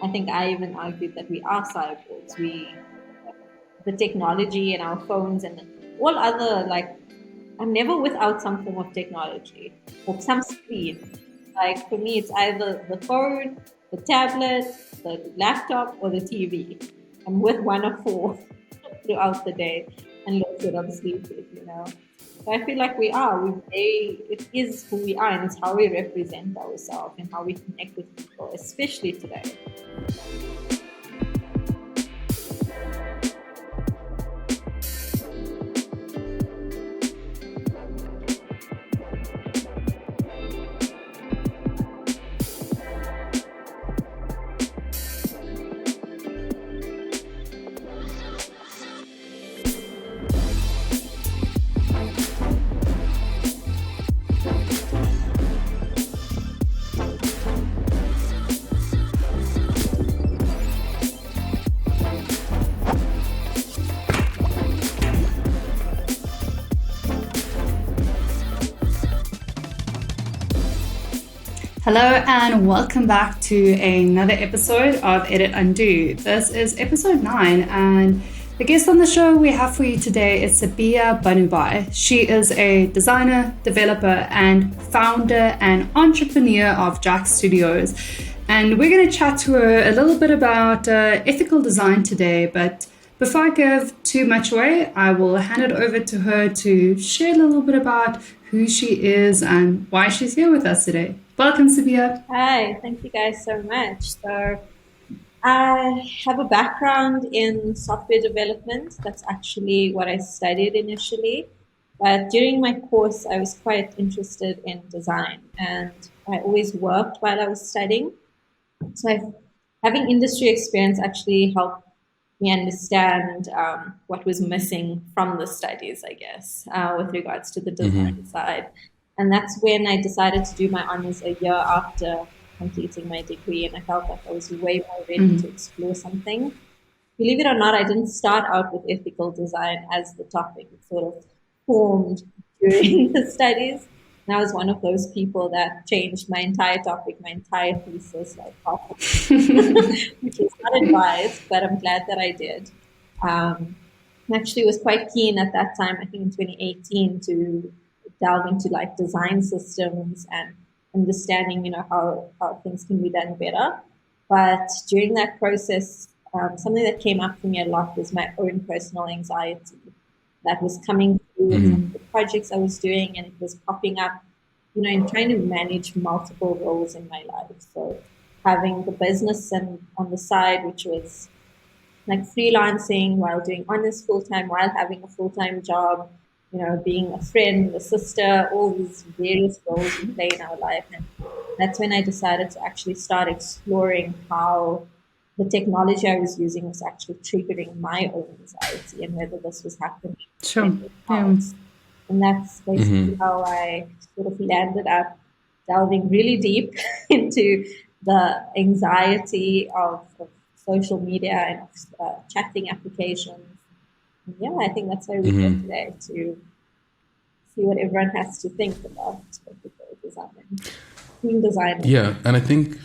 I think I even argued that we are cyborgs. The technology and our phones and all other, like, I'm never without some form of technology or some screen. Like for me, it's either the phone, the tablet, the laptop, or the TV. I'm with one of four throughout the day, unless when I'm sleeping, you know. So I feel like it is who we are, and it's how we represent ourselves and how we connect with people, especially today. Hello and welcome back to another episode of Edit Undo. This is episode 9 and the guest on the show we have for you today is Sabeeha Banubhai. She is a designer, developer and founder and entrepreneur of Jack Studios. And we're going to chat to her a little bit about ethical design today, but before I give too much away, I will hand it over to her to share a little bit about who she is and why she's here with us today. Welcome, Sabeeha. Hi, thank you guys so much. So, I have a background in software development. That's actually what I studied initially. But during my course, I was quite interested in design, and I always worked while I was studying. So, having industry experience actually helped me understand what was missing from the studies, I guess, with regards to the design side. And that's when I decided to do my honors a year after completing my degree. And I felt like I was way more ready to explore something. Believe it or not, I didn't start out with ethical design as the topic. It sort of formed during the studies. And I was one of those people that changed my entire topic, my entire thesis, like which was not advised, but I'm glad that I did. I actually was quite keen at that time, I think in 2018, to delve into like design systems and understanding, how things can be done better. But during that process, something that came up for me a lot was my own personal anxiety that was coming through some of the projects I was doing, and it was popping up, in trying to manage multiple roles in my life. So having the business and on the side, which was like freelancing while doing honors full time, while having a full time job, being a friend, a sister, all these various roles we play in our life. And that's when I decided to actually start exploring how the technology I was using was actually triggering my own anxiety and whether this was happening. Sure. Yeah. And that's basically how I sort of landed up delving really deep into the anxiety of social media and of chatting applications. Yeah, I think that's why we're here today, to see what everyone has to think about design. Yeah, and I think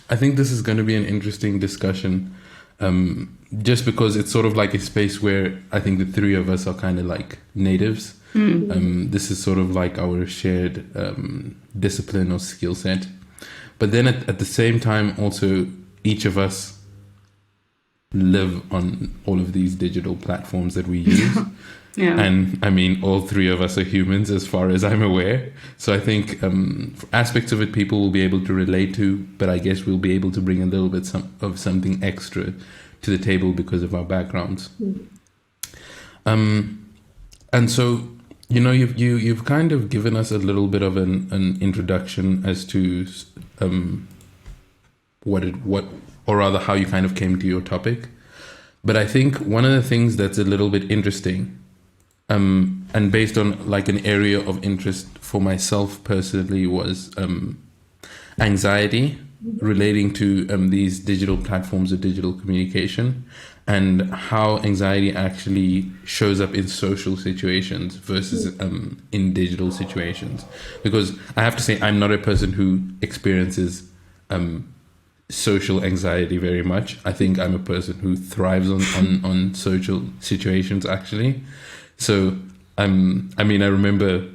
this is going to be an interesting discussion, just because it's sort of like a space where I think the three of us are kind of like natives. This is sort of like our shared discipline or skill set. But then at the same time, also each of us live on all of these digital platforms that we use. Yeah. And I mean, all three of us are humans as far as I'm aware. So I think aspects of it people will be able to relate to, but I guess we'll be able to bring a little bit of something extra to the table because of our backgrounds. And so, you've kind of given us a little bit of an introduction as to how you kind of came to your topic. But I think one of the things that's a little bit interesting, and based on like an area of interest for myself personally, was anxiety relating to these digital platforms of digital communication, and how anxiety actually shows up in social situations versus in digital situations. Because I have to say, I'm not a person who experiences social anxiety very much. I think I'm a person who thrives on social situations actually. So I mean, I remember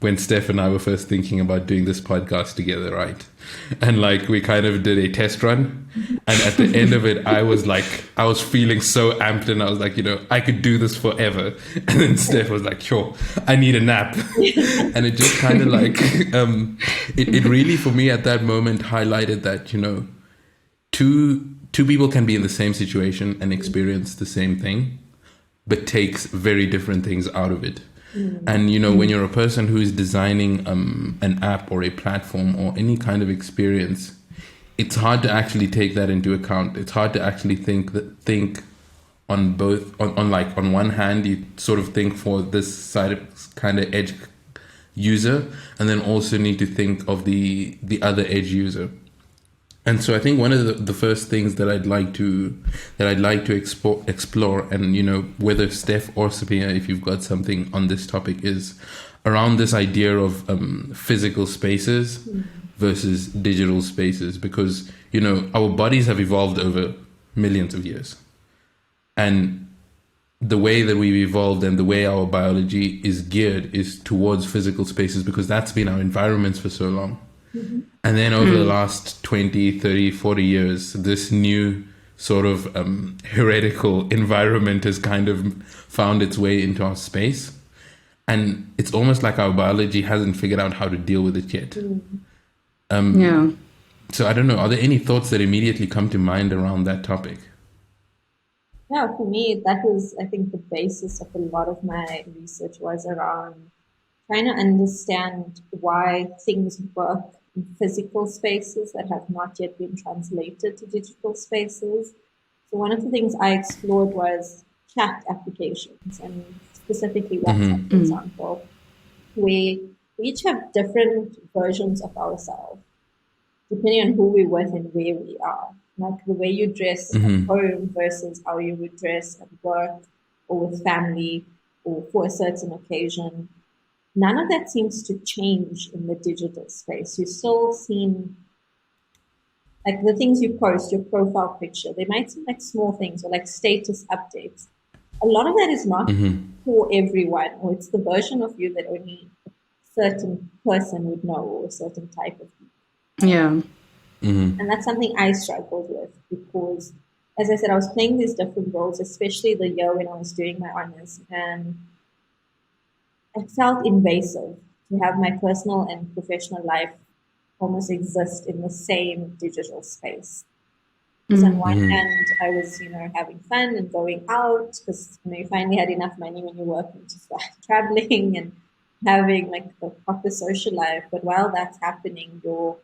when Steph and I were first thinking about doing this podcast together, right? And like we kind of did a test run, and at the end of it, I was feeling so amped, and I was like, I could do this forever. And then Steph was like, sure, I need a nap. And it just kind of like it really for me at that moment highlighted that two people can be in the same situation and experience the same thing, but takes very different things out of it. And when you're a person who is designing an app or a platform or any kind of experience, it's hard to actually take that into account. It's hard to actually think on both. On one hand, you sort of think for this side of kind of edge user, and then also need to think of the other edge user. And so I think one of the first things that I'd like to explore, and whether Steph or Sabeeha, if you've got something on this topic, is around this idea of physical spaces versus digital spaces, because our bodies have evolved over millions of years, and the way that we've evolved and the way our biology is geared is towards physical spaces because that's been our environments for so long. And then over the last 20, 30, 40 years, this new sort of heretical environment has kind of found its way into our space. And it's almost like our biology hasn't figured out how to deal with it yet. Yeah. So I don't know, are there any thoughts that immediately come to mind around that topic? Yeah, for me, that was, I think, the basis of a lot of my research was around trying to understand why things work in physical spaces that have not yet been translated to digital spaces. So one of the things I explored was chat applications, and specifically WhatsApp, for example, where we each have different versions of ourselves, depending on who we're with and where we are. Like the way you dress at home versus how you would dress at work or with family or for a certain occasion. None of that seems to change in the digital space. You still seem like the things you post, your profile picture, they might seem like small things or like status updates. A lot of that is not for everyone, or it's the version of you that only a certain person would know or a certain type of people. Yeah. And that's something I struggled with because, as I said, I was playing these different roles, especially the year when I was doing my honors, and it felt invasive to have my personal and professional life almost exist in the same digital space. Because on one hand, I was, having fun and going out because, you finally had enough money when you work and just start traveling and having like the proper social life. But while that's happening, your,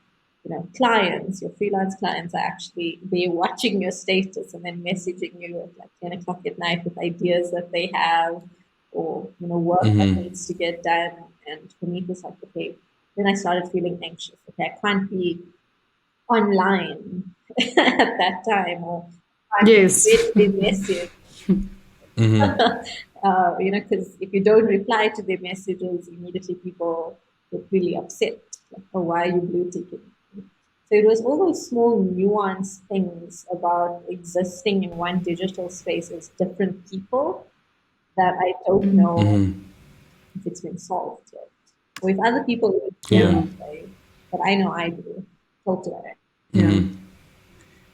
clients, your freelance clients are actually, they're watching your status and then messaging you at like 10 o'clock at night with ideas that they have or, work that needs to get done. And for me, it was like, okay, then I started feeling anxious. Okay, I can't be online at that time, or I Yes. can't read the message. Because if you don't reply to their messages, immediately people get really upset. Like, oh, why are you blue ticking? So it was all those small nuanced things about existing in one digital space as different people that I don't know if it's been solved yet. Or if other people would feel that way. But I know I do. Talk to it. Yeah.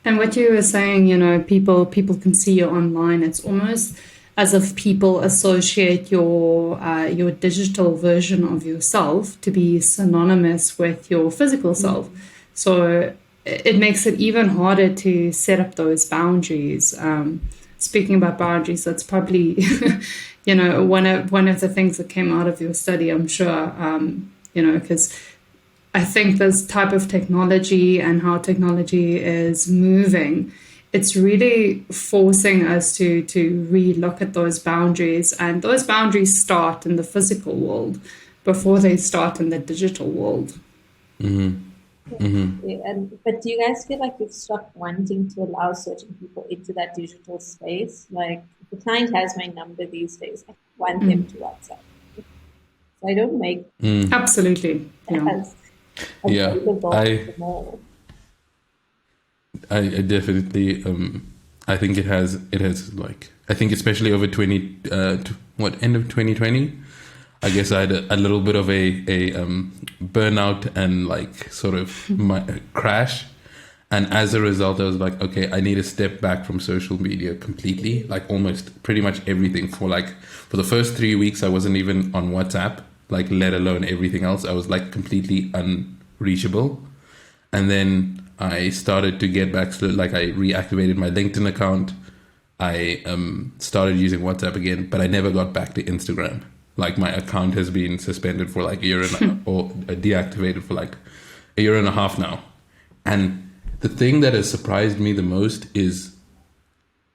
And what you were saying, people can see you online. It's almost as if people associate your digital version of yourself to be synonymous with your physical self. So it makes it even harder to set up those boundaries. Speaking about boundaries, that's probably, one of the things that came out of your study, I'm sure, because I think this type of technology and how technology is moving, it's really forcing us to re-look at those boundaries. And those boundaries start in the physical world before they start in the digital world. Yeah, but do you guys feel like you've stopped wanting to allow certain people into that digital space? Like, if the client has my number these days, I want them to WhatsApp. So I don't make Absolutely. that as available to them all. I definitely I think it has like, I think especially over 20 end of 2020, I guess I had a little bit of a burnout and like sort of my crash. And as a result, I was like, okay, I need to step back from social media completely, like almost pretty much everything. For the first 3 weeks, I wasn't even on WhatsApp, like let alone everything else. I was like completely unreachable. And then I started to get back to, like, I reactivated my LinkedIn account. I started using WhatsApp again, but I never got back to Instagram. Like my account has been suspended for like a year or deactivated for like a year and a half now. And the thing that has surprised me the most is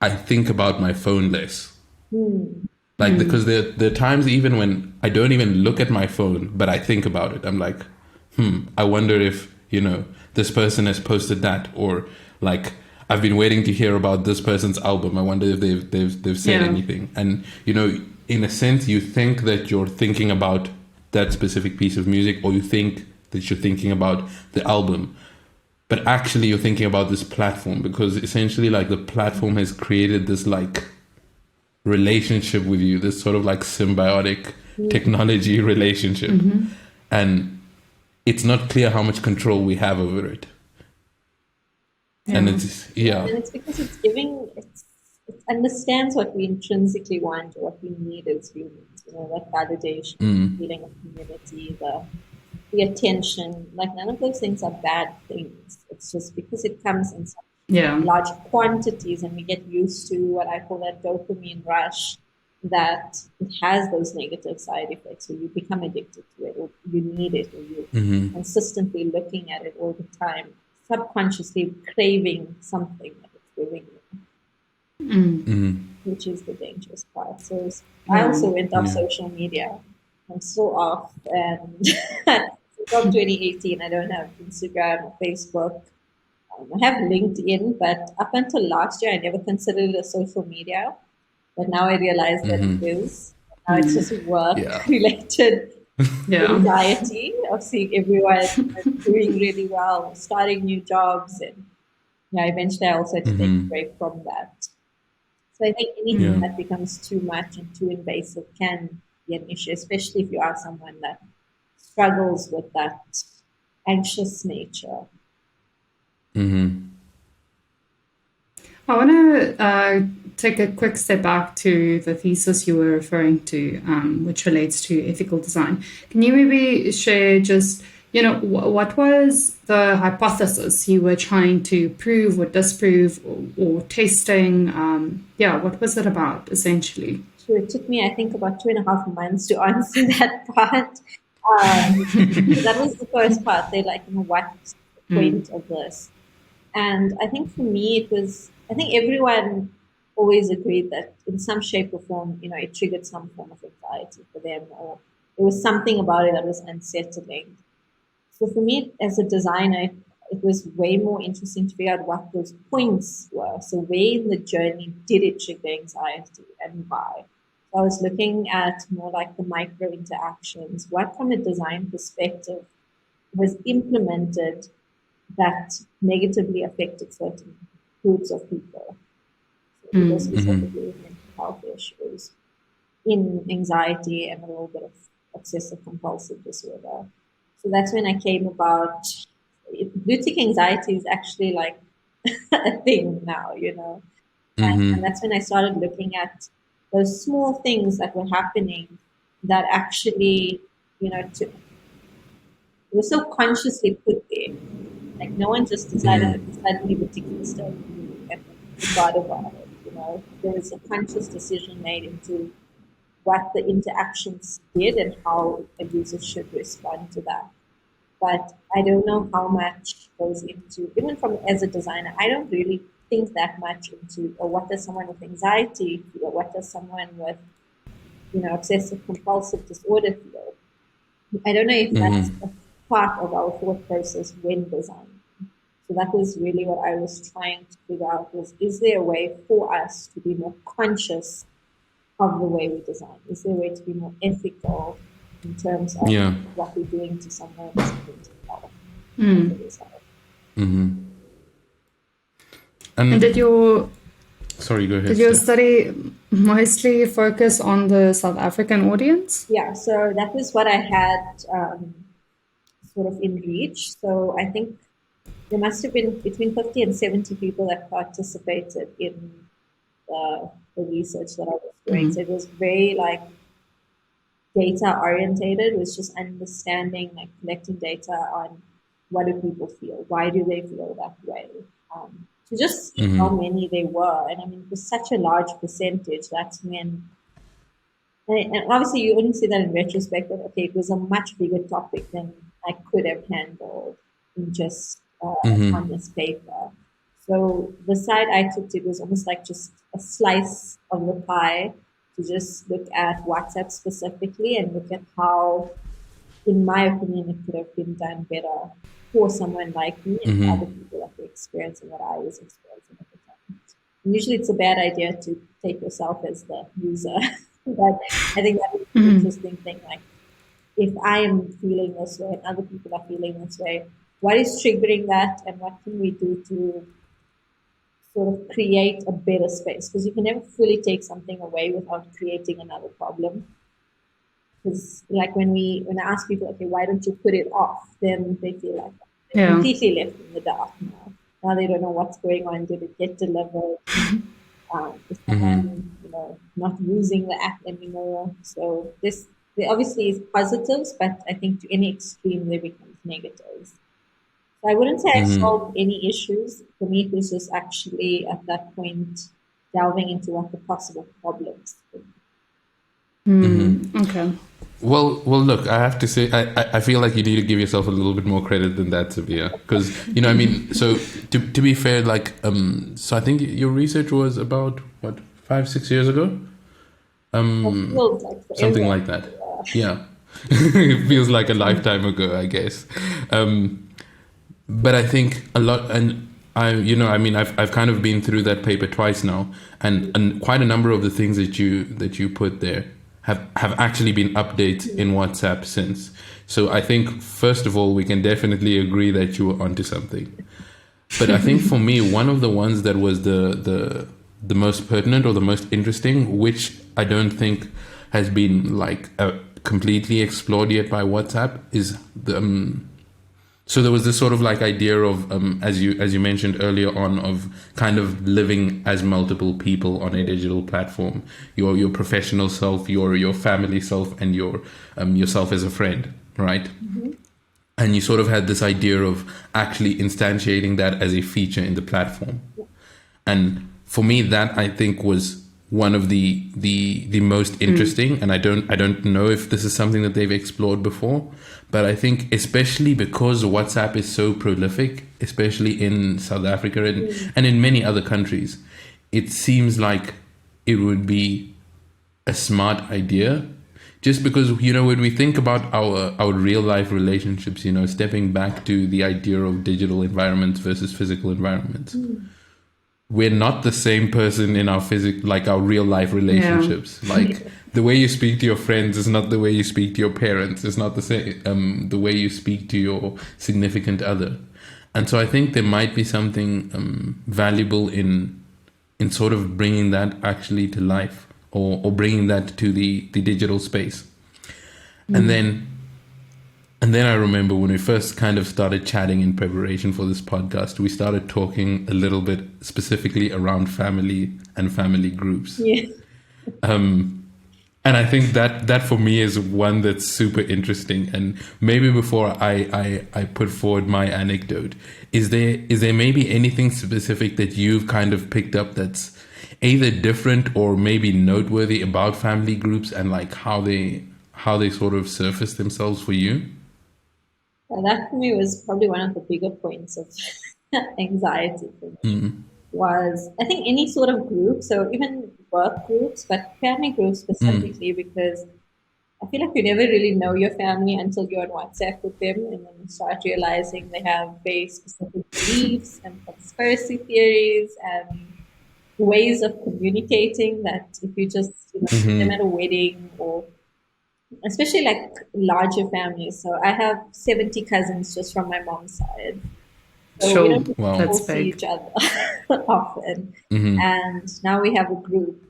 I think about my phone less. Like, because there are times even when I don't even look at my phone, but I think about it. I'm like, I wonder if, this person has posted that, or like, I've been waiting to hear about this person's album. I wonder if they've said anything. And, in a sense, you think that you're thinking about that specific piece of music, or you think that you're thinking about the album, but actually you're thinking about this platform, because essentially like the platform has created this like relationship with you, this sort of like symbiotic technology relationship. And it's not clear how much control we have over it. And it's And it's because it understands what we intrinsically want, or what we need as humans. That validation, feeling of community, the attention. Like, none of those things are bad things. It's just because it comes in such large quantities, and we get used to what I call that dopamine rush, that it has those negative side effects. So you become addicted to it, or you need it, or you're consistently looking at it all the time, subconsciously craving something that it's giving you, which is the dangerous part. So I also went off social media. I'm still off, and from 2018, I don't have Instagram or Facebook. I have LinkedIn, but up until last year, I never considered it a social media. But now I realize that it is. Now it's just work-related anxiety of seeing everyone doing really well, starting new jobs, and eventually I also had to take a break from that. So I think anything that becomes too much and too invasive can be an issue, especially if you are someone that struggles with that anxious nature. I want to take a quick step back to the thesis you were referring to, which relates to ethical design. Can you maybe share just, what was the hypothesis you were trying to prove or disprove, or testing? What was it about, essentially? Sure, it took me, I think, about 2.5 months to answer that part. That was the first part. They're like, what's the point of this? And I think for me, I think everyone always agreed that in some shape or form, it triggered some form of anxiety for them, or there was something about it that was unsettling. So for me, as a designer, it was way more interesting to figure out what those points were. So where in the journey did it trigger anxiety, and why? So I was looking at more like the micro interactions. What, from a design perspective, was implemented that negatively affected certain groups of people. So people specifically with mental health issues, in anxiety, and a little bit of obsessive compulsive disorder. So that's when I came about. Blue tick anxiety is actually like a thing now, and that's when I started looking at those small things that were happening that actually, were so consciously put there. Like, no one just decided to suddenly ridiculous stuff and forgot about it. There was a conscious decision made into what the interactions did and how a user should respond to that. But I don't know how much goes into, even from as a designer, I don't really think that much into, or what does someone with anxiety feel, or what does someone with, obsessive compulsive disorder feel. I don't know if that's a part of our thought process when designing. So that was really what I was trying to figure out, is there a way for us to be more conscious of the way we design? Is there a way to be more ethical in terms of what we're doing to someone's mental health? And And sorry, go did ahead, your Steph. study mostly focus on the South African audience? Yeah, so that was what I had sort of in reach. So I think there must have been between 50 and 70 people that participated in the research that I was doing. So it was very like data orientated. It was just understanding, like collecting data on what do people feel, why do they feel that way, to just see how many they were. And I mean, it was such a large percentage. That's when, and obviously you only see that in retrospect. That okay, it was a much bigger topic than I could have handled in just on this paper. So the side I took it was almost like just a slice of the pie to just look at WhatsApp specifically and look at how, in my opinion, it could have been done better for someone like me and for other people that were experiencing what I was experiencing at the time. And usually it's a bad idea to take yourself as the user, but I think that is the interesting thing. Like, if I am feeling this way and other people are feeling this way, what is triggering that and what can we do to sort of create a better space? Because you can never fully take something away without creating another problem. Because like when I ask people, okay, why don't you put it off? Then they feel like they're Yeah. completely left in the dark now. Now they don't know what's going on. Did it get delivered? Is someone, not using the app anymore? So there obviously is positives, but I think to any extreme there becomes negatives. So I wouldn't say I solved any issues. For me, it was just actually at that point delving into what the possible problems could be. Okay. Well, look, I have to say, I feel like you need to give yourself a little bit more credit than that, Sabeeha, because I mean, so to be fair, like, so I think your research was about what 5, 6 years ago, It feels like something forever. like that. Yeah, it feels like a lifetime ago, I guess. But I think a lot, and I mean, I've kind of been through that paper twice now, and quite a number of the things that you put there have actually been updates in WhatsApp since. So I think first of all, we can definitely agree that you were onto something. But I think for me, one of the ones that was the most pertinent or the most interesting, which I don't think has been like completely explored yet by WhatsApp, is the so there was this sort of like idea of as you mentioned earlier on, of kind of living as multiple people on a digital platform, your professional self, your family self, and your yourself as a friend, right? And you sort of had this idea of actually instantiating that as a feature in the platform. And for me, that I think was one of the most interesting. And I don't know if this is something that they've explored before, but I think especially because WhatsApp is so prolific, especially in South Africa and in many other countries, it seems like it would be a smart idea. Just because, when we think about our real life relationships, stepping back to the idea of digital environments versus physical environments, we're not the same person in our real life relationships. Like the way you speak to your friends is not the way you speak to your parents. It's not the same the way you speak to your significant other. And so I think there might be something valuable in sort of bringing that actually to life, or bringing that to the digital space. And then I remember when we first kind of started chatting in preparation for this podcast, we started talking a little bit specifically around family and family groups. Yeah. And I think that for me is one that's super interesting. And maybe before I put forward my anecdote, is there maybe anything specific that you've kind of picked up that's either different or maybe noteworthy about family groups, and like how they sort of surface themselves for you? Well, that for me was probably one of the bigger points of anxiety for me. Was I think any sort of group, so even work groups, but family groups specifically, because I feel like you never really know your family until you're on WhatsApp with them, and then you start realizing they have very specific beliefs and conspiracy theories and ways of communicating that if you just see them at a wedding, or especially like larger families. So I have 70 cousins just from my mom's side. So we Sure. don't Wow. all That's see big. each other often. And now we have a group.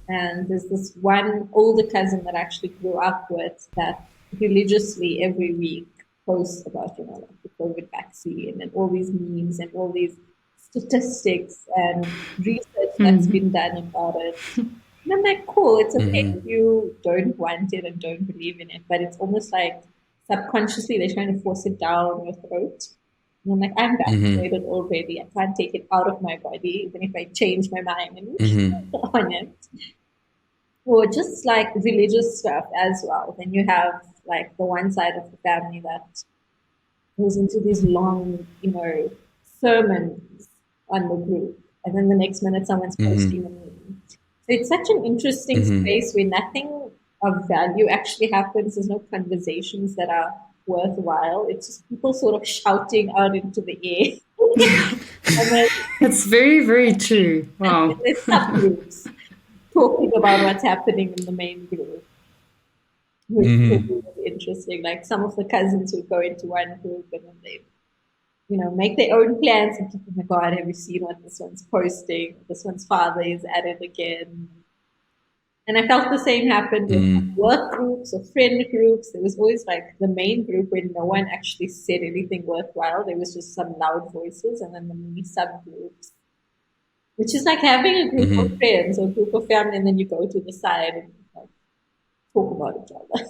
And there's this one older cousin that I actually grew up with that religiously every week posts about, like the COVID vaccine and all these memes and all these statistics and research that's been done about it. And I'm like, cool, it's okay if you don't want it and don't believe in it, but it's almost like subconsciously they're trying to force it down your throat. And I'm like, I'm vaccinated already. I can't take it out of my body, even if I change my mind on it. Or just like religious stuff as well. Then you have like the one side of the family that goes into these long, sermons on the group. And then the next minute someone's posting a meme. So it's such an interesting space where nothing of value actually happens. There's no conversations that are worthwhile. It's just people sort of shouting out into the air. and then, It's very, very true. and Wow. there's subgroups talking about what's happening in the main group, which is interesting. Like some of the cousins would go into one group and then they, make their own plans and think, oh my God, have you seen what this one's posting? This one's father is at it again. And I felt the same happened with work groups or friend groups. There was always like the main group where no one actually said anything worthwhile. There was just some loud voices and then the mini subgroups, which is like having a group of friends or a group of family, and then you go to the side and like, talk about each other.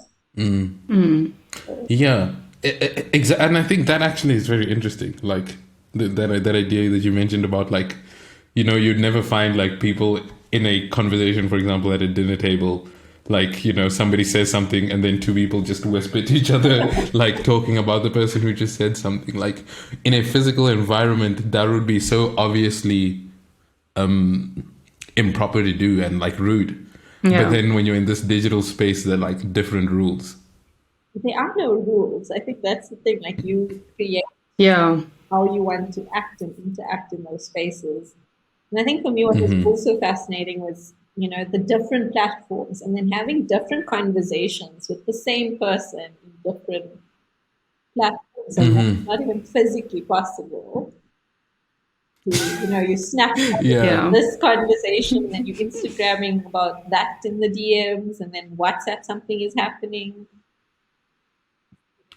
Yeah, exactly. And I think that actually is very interesting. Like that idea that you mentioned about like, you'd never find like people in a conversation, for example, at a dinner table, like, somebody says something and then two people just whisper to each other, like talking about the person who just said something. Like in a physical environment, that would be so obviously improper to do and like rude. Yeah. But then when you're in this digital space, there are like different rules. There are no rules. I think that's the thing. Like you create Yeah. how you want to act and interact in those spaces. And I think for me, what was also fascinating was, the different platforms and then having different conversations with the same person in different platforms. And that's not even physically possible. You Snapchat Yeah. Yeah. this conversation, and then you Instagramming about that in the DMs, and then WhatsApp something is happening.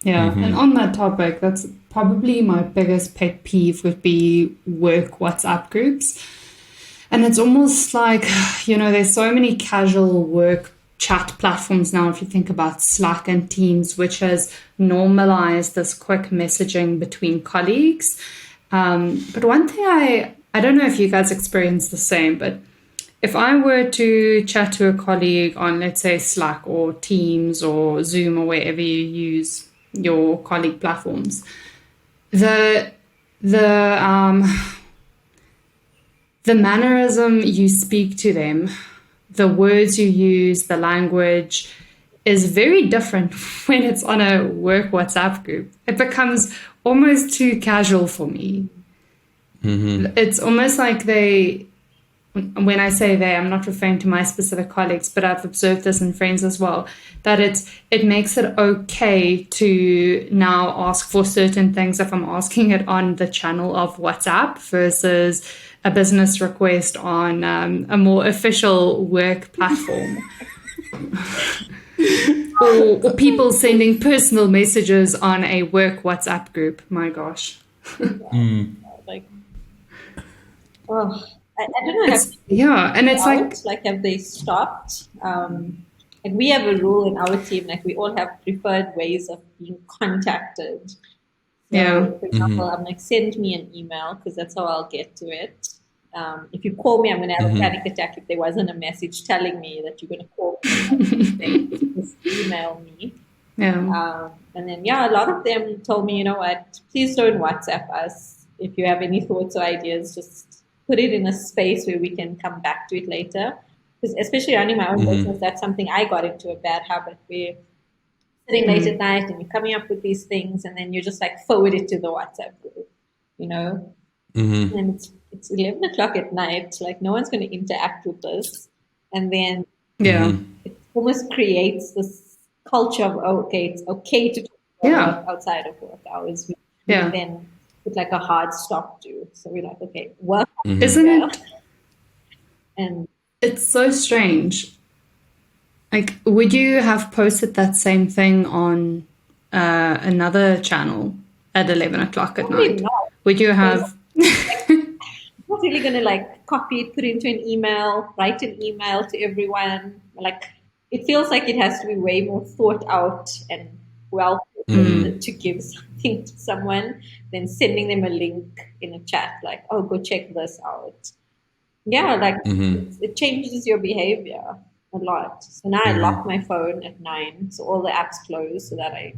Yeah, and on that topic, that's probably my biggest pet peeve would be work WhatsApp groups. And it's almost like, there's so many casual work chat platforms now, if you think about Slack and Teams, which has normalized this quick messaging between colleagues. But one thing I don't know if you guys experience the same, but if I were to chat to a colleague on, let's say, Slack or Teams or Zoom or wherever you use your colleague platforms, the mannerism you speak to them, the words you use, the language is very different when it's on a work WhatsApp group. It becomes almost too casual for me. It's almost like when I say they, I'm not referring to my specific colleagues, but I've observed this in friends as well, that it makes it okay to now ask for certain things if I'm asking it on the channel of WhatsApp versus a business request on a more official work platform. or people sending personal messages on a work WhatsApp group. My gosh. Like, oh, I don't know. And it's like, have they stopped? Like we have a rule in our team, like we all have preferred ways of being contacted. So, for example, I'm like, send me an email because that's how I'll get to it. If you call me, I'm going to have a panic attack if there wasn't a message telling me that you're going to call me. Just email me. Yeah. And then, a lot of them told me, you know what, please don't WhatsApp us. If you have any thoughts or ideas, just put it in a space where we can come back to it later. Because especially running my own business, that's something I got into a bad habit where sitting late at night and you're coming up with these things and then you just like forward it to the WhatsApp group, And it's 11 o'clock at night, like no one's going to interact with this. And then it almost creates this culture of, okay, it's okay to talk about work outside of work hours. Then put like a hard stop to. So we're like, okay, work Isn't here. it? And It's so strange. Like, would you have posted that same thing on another channel at 11 o'clock at probably night? not. Would you have? I'm not really going to like copy it, put it into an email, write an email to everyone. Like, it feels like it has to be way more thought out and well to give something to someone than sending them a link in a chat like, oh, go check this out. Yeah, like it changes your behavior a lot. So now I lock my phone at 9, so all the apps close, so that I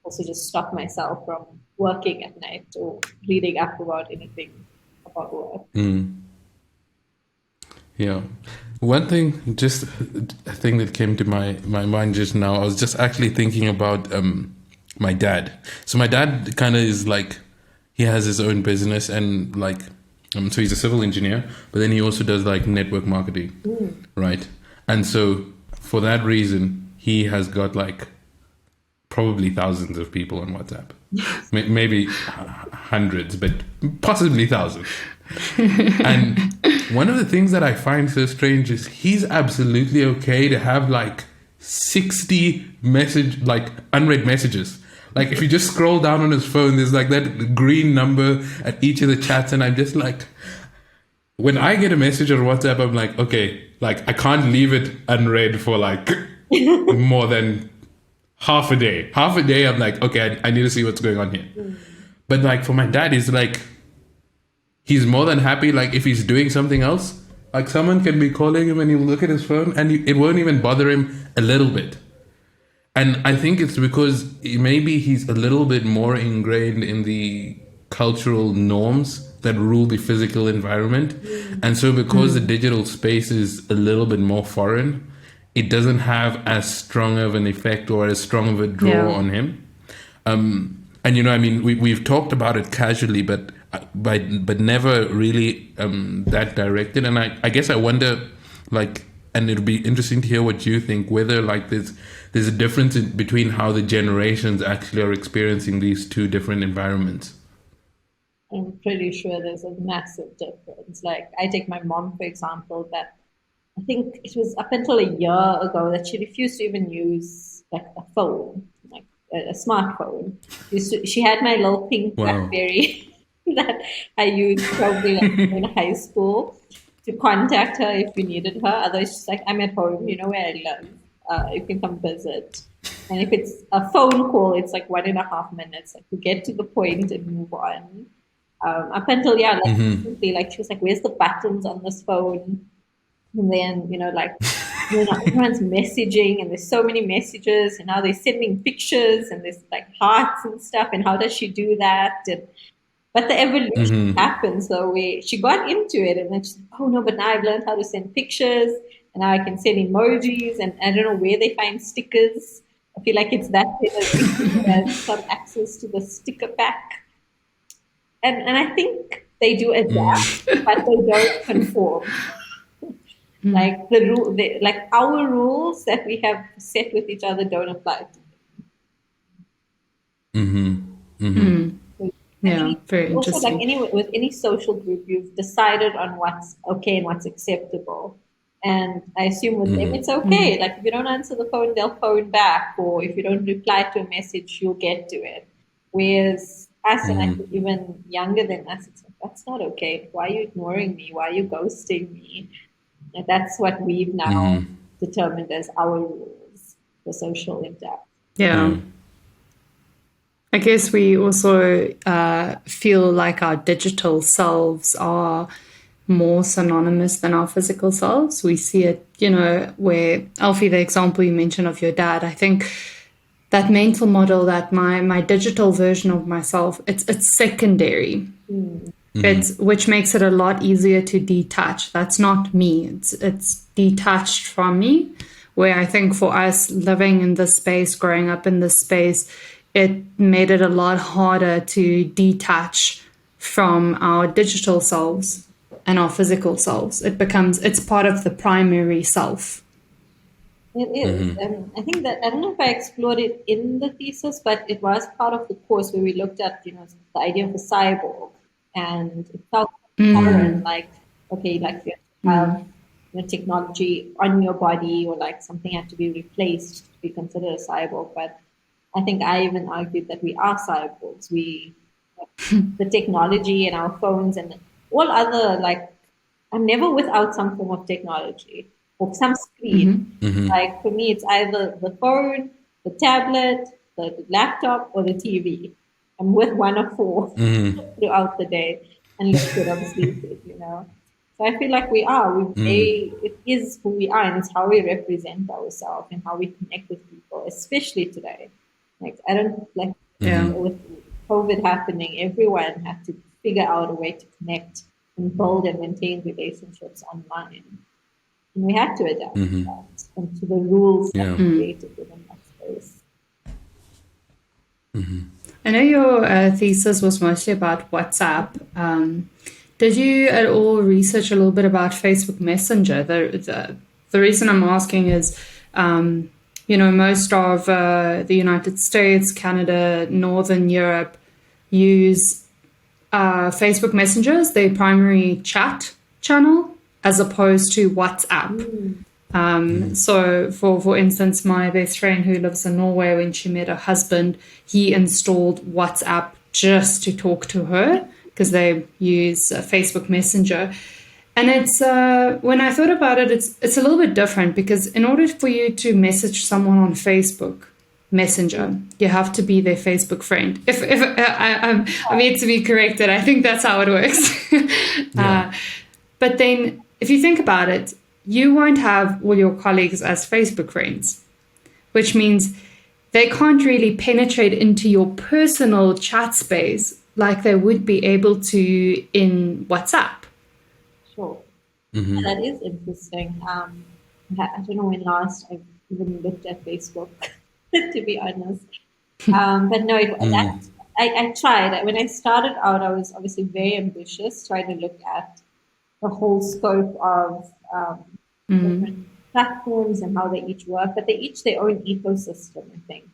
also just stop myself from working at night or reading up about anything about work. Yeah. One thing, just a thing that came to my mind just now, I was just actually thinking about my dad. So my dad kind of is like, he has his own business and like, so he's a civil engineer, but then he also does like network marketing, right? And so for that reason, he has got like probably thousands of people on WhatsApp. Maybe hundreds, but possibly thousands. And one of the things that I find so strange is he's absolutely okay to have like 60 like unread messages. Like if you just scroll down on his phone, there's like that green number at each of the chats, and I'm just like, when I get a message on WhatsApp, I'm like, okay, like I can't leave it unread for like more than half a day. Half a day, I'm like, okay, I need to see what's going on here. But like for my dad, he's like, he's more than happy. Like if he's doing something else, like someone can be calling him and he'll look at his phone and it won't even bother him a little bit. And I think it's because maybe he's a little bit more ingrained in the cultural norms that rule the physical environment. And so because the digital space is a little bit more foreign, it doesn't have as strong of an effect or as strong of a draw on him. And, you know, I mean, we've talked about it casually, but never really that directed. And I guess I wonder, like, and it'll be interesting to hear what you think, whether like there's a difference between how the generations actually are experiencing these two different environments. I'm pretty sure there's a massive difference. Like I take my mom, for example, that I think it was up until a year ago that she refused to even use like a phone, like a smartphone. She had my little pink BlackBerry that I used probably like in high school to contact her if we needed her. Otherwise, she's like, I'm at home, you know where I live. You can come visit. And if it's a phone call, it's like 1.5 minutes. Like we get to the point and move on. Up until recently, like she was like, "Where's the buttons on this phone?" And then like everyone's messaging, and there's so many messages, and now they're sending pictures, and there's like hearts and stuff. And how does she do that? But the evolution happens. So she got into it, and then she's like, "Oh no, but now I've learned how to send pictures, and now I can send emojis, and I don't know where they find stickers." I feel like it's that generation that has some access to the sticker pack. And I think they do adapt, but they don't conform. Like like our rules that we have set with each other don't apply to them. Yeah, very also, interesting. like with any social group, you've decided on what's okay and what's acceptable. And I assume with them it's okay. Like if you don't answer the phone, they'll phone back, or if you don't reply to a message, you'll get to it. Whereas us, and I think even younger than us, it's like, that's not okay. Why are you ignoring me? Why are you ghosting me? And that's what we've now determined as our rules for social interaction. Yeah. I guess we also feel like our digital selves are more synonymous than our physical selves. We see it, where, Alfie, the example you mentioned of your dad, I think that mental model that my digital version of myself, it's secondary. Which makes it a lot easier to detach. That's not me. It's detached from me. Where I think for us living in this space, growing up in this space, it made it a lot harder to detach from our digital selves and our physical selves. It's part of the primary self. It is. And I think that, I don't know if I explored it in the thesis, but it was part of the course where we looked at, the idea of a cyborg. And it felt foreign, like, okay, like you have technology on your body, or like something had to be replaced to be considered a cyborg. But I think I even argued that we are cyborgs. The technology and our phones and all other, like, I'm never without some form of technology or some screen. Like for me, it's either the phone, the tablet, the laptop, or the TV. I'm with one of four throughout the day, unless I'm sleeping. So I feel like we are. It is who we are, and it's how we represent ourselves and how we connect with people, especially today. Like I don't like Yeah. with COVID happening, everyone had to figure out a way to connect and build and maintain relationships online. And we had to adapt to that and to the rules that Yeah. we created within that space. I know your thesis was mostly about WhatsApp. Did you at all research a little bit about Facebook Messenger? The reason I'm asking is, most of the United States, Canada, Northern Europe use Facebook Messenger as their primary chat channel as opposed to WhatsApp. So, for instance, my best friend who lives in Norway, when she met her husband, he installed WhatsApp just to talk to her because they use Facebook Messenger. And it's when I thought about it, it's a little bit different because in order for you to message someone on Facebook Messenger, you have to be their Facebook friend. If I mean to be corrected, I think that's how it works. But then, if you think about it, you won't have all your colleagues as Facebook friends, which means they can't really penetrate into your personal chat space like they would be able to in WhatsApp. Sure. That is interesting. I don't know when last I've even looked at Facebook, to be honest. But no, I tried. When I started out, I was obviously very ambitious, trying to look at the whole scope of different platforms and how they each work, but they each their own ecosystem, I think.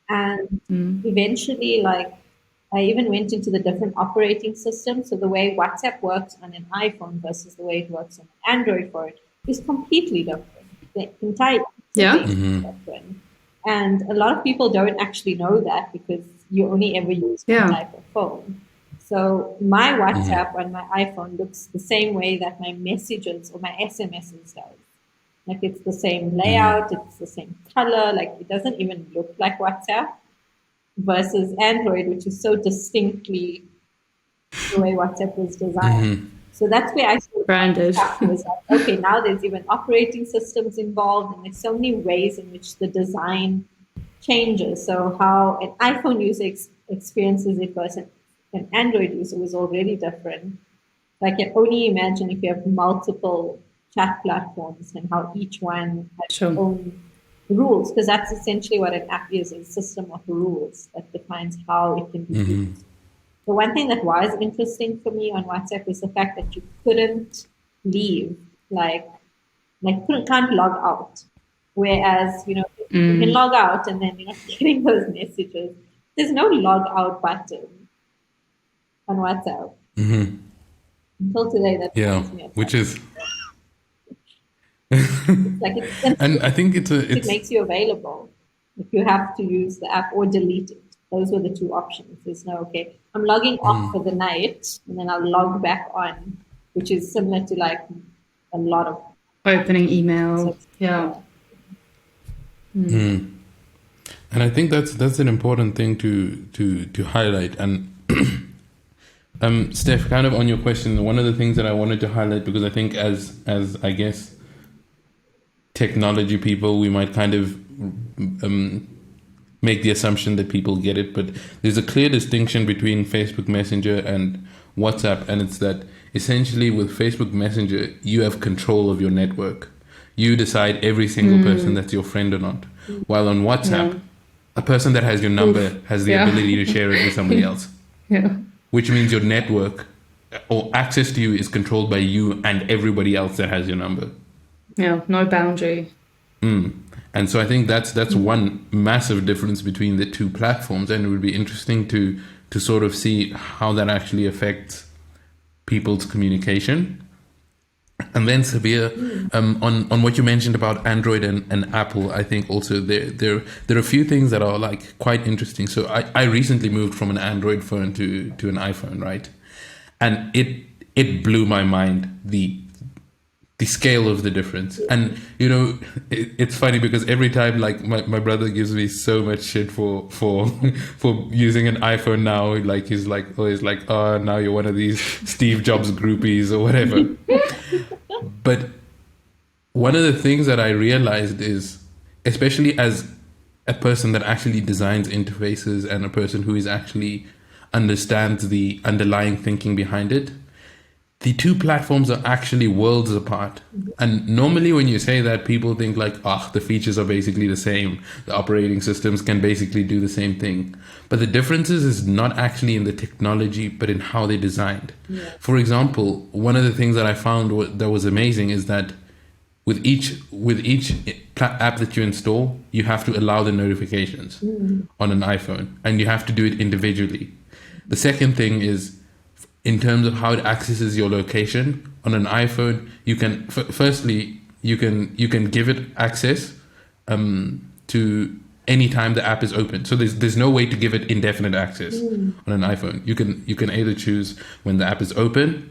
And eventually, like, I even went into the different operating systems. So the way WhatsApp works on an iPhone versus the way it works on an Android phone is completely different. The entire Yeah. interface is different. And a lot of people don't actually know that because you only ever use one type of phone. So my WhatsApp on my iPhone looks the same way that my messages or my SMSs does. Like it's the same layout, it's the same color, like it doesn't even look like WhatsApp versus Android, which is so distinctly the way WhatsApp was designed. So that's where I sort of Branded. was like, okay, now there's even operating systems involved, and there's so many ways in which the design changes. So how an iPhone user experiences it versus an Android user was already different. So I can only imagine if you have multiple chat platforms and how each one has its own rules, because that's essentially what an app is a system of rules that defines how it can be used. The one thing that was interesting for me on WhatsApp was the fact that you couldn't leave, like can't log out. Whereas, you can log out and then you're not getting those messages. There's no log out button on WhatsApp. Until today, that makes me upset. Which is like and I think it makes you available. If you have to use the app or delete it. Those were the two options. There's no, okay, I'm logging off for the night and then I'll log back on, which is similar to like a lot of opening email. And I think that's an important thing to highlight. And Steph, kind of on your question, one of the things that I wanted to highlight, because I think as I guess technology people, we might kind of make the assumption that people get it, but there's a clear distinction between Facebook Messenger and WhatsApp, and it's that essentially with Facebook Messenger, you have control of your network. You decide every single person that's your friend or not. While on WhatsApp, a person that has your number has the ability to share it with somebody else. Which means your network or access to you is controlled by you and everybody else that has your number. Yeah, no boundary. And so I think that's one massive difference between the two platforms, and it would be interesting to sort of see how that actually affects people's communication. And then Sabeeha, on what you mentioned about Android and Apple, I think also there are a few things that are like quite interesting. So I recently moved from an Android phone to an iPhone, right? And it blew my mind, the scale of the difference. And you know, it's funny because every time, like, my brother gives me so much shit for for using an iPhone now. Like he's like, oh, now you're one of these Steve Jobs groupies or whatever. But one of the things that I realized is, especially as a person that actually designs interfaces and a person who is actually understands the underlying thinking behind it, the two platforms are actually worlds apart. And normally when you say that, people think like, the features are basically the same. The operating systems can basically do the same thing. But the differences is not actually in the technology, but in how they're designed. Yeah. For example, one of the things that I found that was amazing is that with each app that you install, you have to allow the notifications on an iPhone, and you have to do it individually. The second thing is, in terms of how it accesses your location on an iPhone, you can firstly you can give it access to any time the app is open. So there's no way to give it indefinite access on an iPhone. You can either choose when the app is open.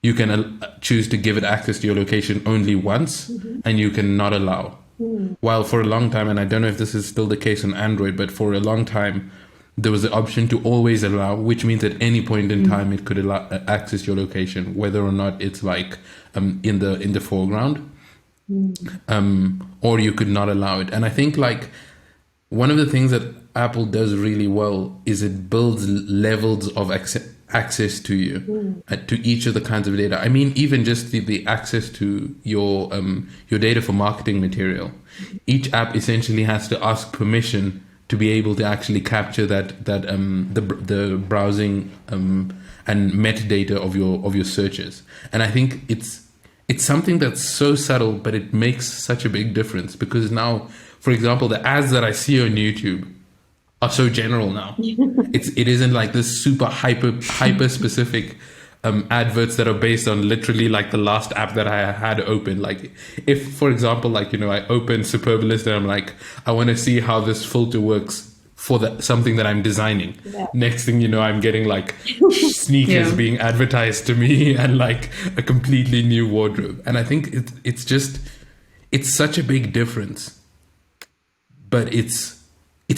You can choose to give it access to your location only once, and you can not allow. While for a long time, and I don't know if this is still the case on Android, but for a long time, there was the option to always allow, which means at any point in time it could access your location, whether or not it's like in the foreground, or you could not allow it. And I think like one of the things that Apple does really well is it builds levels of access to you, to each of the kinds of data. I mean, even just the access to your data for marketing material. Each app essentially has to ask permission to be able to actually capture the browsing and metadata of your searches. And I think it's something that's so subtle, but it makes such a big difference, because now, for example, the ads that I see on YouTube are so general now. It isn't like this super hyper specific adverts that are based on literally like the last app that I had open. Like if, for example, like, you know, I open Superbalist and I'm like, I want to see how this filter works for something that I'm designing. Yeah. Next thing you know, I'm getting like sneakers being advertised to me and like a completely new wardrobe. And I think it's such a big difference, but it's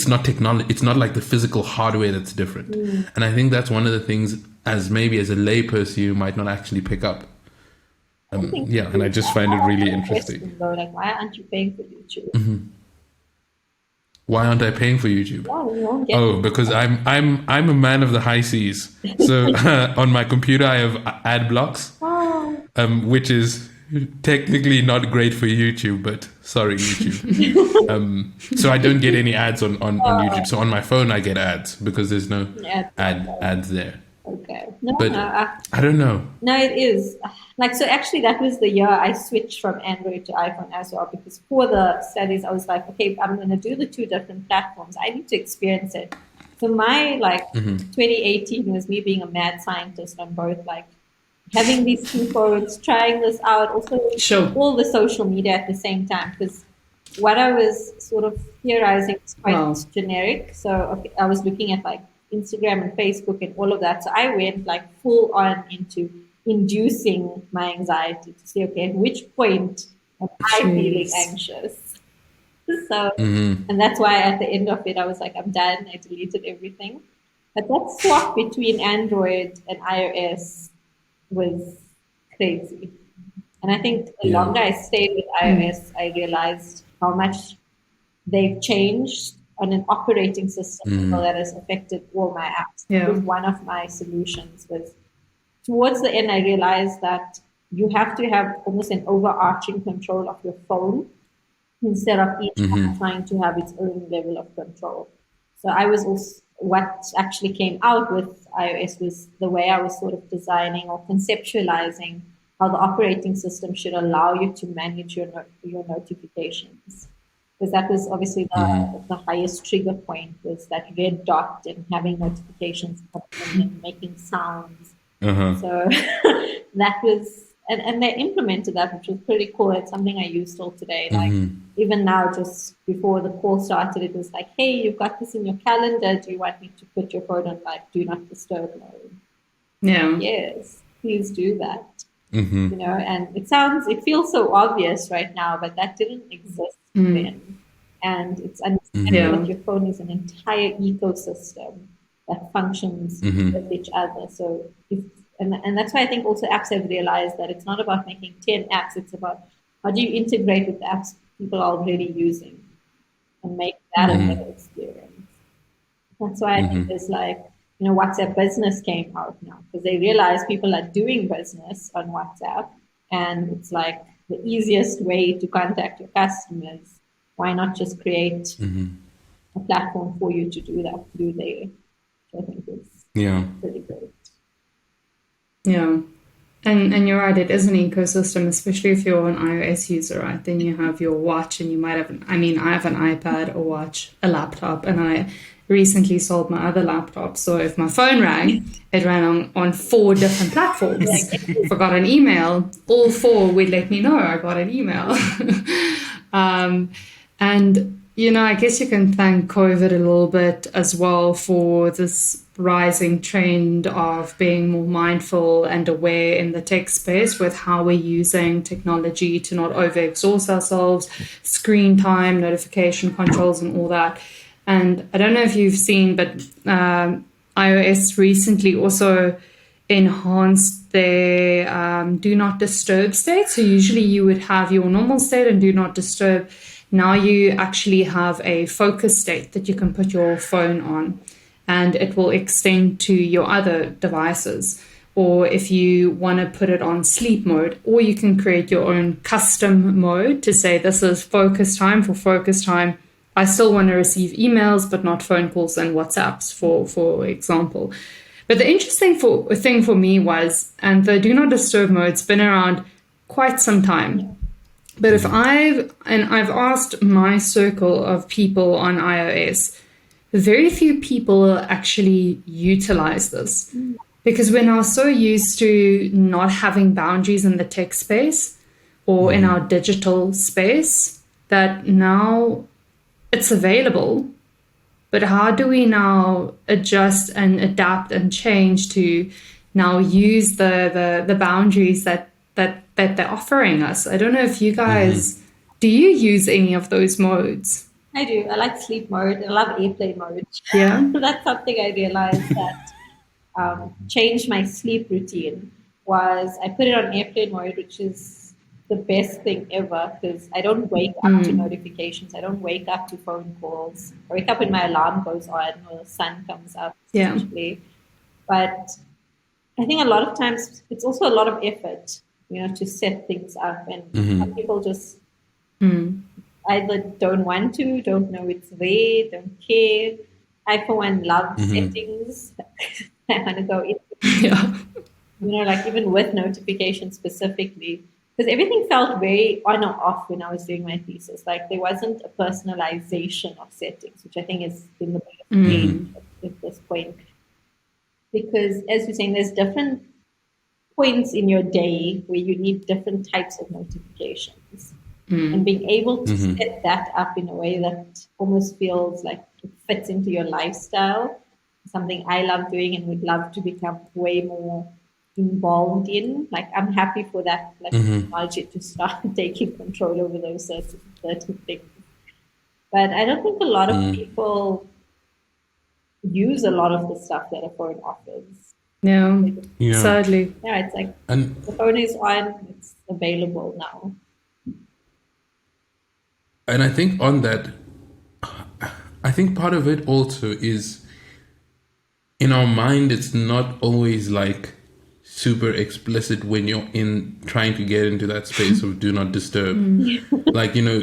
not technology. It's not like the physical hardware that's different. And I think that's one of the things, as maybe as a layperson, you might not actually pick up. And I just find it really interesting. Though, like, why aren't you paying for YouTube? Why aren't I paying for YouTube? Yeah, you won't get Because I'm a man of the high seas. So on my computer I have ad blocks, which is technically not great for YouTube, but sorry YouTube. So I don't get any ads on YouTube. So on my phone I get ads because there's no ads there. Okay. But I don't know. No, it is. Like, so actually that was the year I switched from Android to iPhone as well, because for the studies I was like, okay, I'm going to do the two different platforms. I need to experience it. So my 2018 was me being a mad scientist on both, like having these two phones, trying this out, also all the social media at the same time, because what I was sort of theorizing was quite generic. So okay, I was looking at like Instagram and Facebook and all of that. So I went like full on into inducing my anxiety to say, okay, at which point am I feeling anxious? So, and that's why at the end of it, I was like, I'm done. I deleted everything. But that swap between Android and iOS was crazy. And I think the longer I stayed with iOS, I realized how much they've changed on an operating system that has affected all my apps. It was one of my solutions. Was towards the end, I realized that you have to have almost an overarching control of your phone instead of each app trying to have its own level of control. So I was also, what actually came out with iOS was the way I was sort of designing or conceptualizing how the operating system should allow you to manage your notifications. because that was obviously the highest trigger point, was that red dot and having notifications coming in and making sounds. So that was, and they implemented that, which was pretty cool. It's something I use still today. Like even now, just before the call started, it was like, hey, you've got this in your calendar. Do you want me to put your phone on like do not disturb mode? Yeah. Yes, please do that. You know, and it feels so obvious right now, but that didn't exist then. And it's understanding that your phone is an entire ecosystem that functions with each other. So and that's why I think also apps have realized that it's not about making 10 apps, it's about how do you integrate with the apps people are already using and make that a better experience. That's why I think there's like, you know, WhatsApp Business came out now because they realize people are doing business on WhatsApp, and it's like the easiest way to contact your customers. Why not just create a platform for you to do that through there? Which I think is pretty great. Yeah. And you're right, it is an ecosystem, especially if you're an iOS user, right? Then you have your watch, and you might have, I have an iPad, a watch, a laptop, and I recently sold my other laptop. So if my phone rang, it ran on 4 different platforms. If I got an email, all 4 would let me know I got an email. And, you know, I guess you can thank COVID a little bit as well for this rising trend of being more mindful and aware in the tech space with how we're using technology to not overexhaust ourselves, screen time, notification controls, and all that. And I don't know if you've seen, but iOS recently also enhanced their do not disturb state. So usually you would have your normal state and do not disturb. Now you actually have a focus state that you can put your phone on, and it will extend to your other devices. Or if you want to put it on sleep mode, or you can create your own custom mode to say this is focus time. For focus time, I still want to receive emails, but not phone calls and WhatsApps, for example. But the interesting thing for me was, and the do not disturb mode's been around quite some time. But if I've asked my circle of people on iOS, very few people actually utilize this, because we're now so used to not having boundaries in the tech space or in our digital space that now it's available. But how do we now adjust and adapt and change to now use the boundaries that they're offering us? I don't know if you guys, do you use any of those modes? I do. I like sleep mode. I love airplane mode. Yeah. That's something I realized that changed my sleep routine was I put it on airplane mode, which is the best thing ever because I don't wake up to notifications. I don't wake up to phone calls. I wake up when my alarm goes on or the sun comes up, essentially. But I think a lot of times it's also a lot of effort, you know, to set things up. And some people just either don't want to, don't know it's there, don't care. I, for one, love settings. I want to go into you know, like even with notifications specifically, because everything felt very on or off when I was doing my thesis. Like there wasn't a personalization of settings, which I think has been the biggest change at this point. Because as you're saying, there's different points in your day where you need different types of notifications. And being able to set that up in a way that almost feels like it fits into your lifestyle, something I love doing and would love to become way more involved in. Like I'm happy for that, like technology to start taking control over those certain things. But I don't think a lot of people use a lot of the stuff that a phone offers. No, sadly. Yeah, it's like the phone is on, it's available now. And I think on that, I think part of it also is in our mind, it's not always like super explicit when you're in trying to get into that space of do not disturb. Like, you know,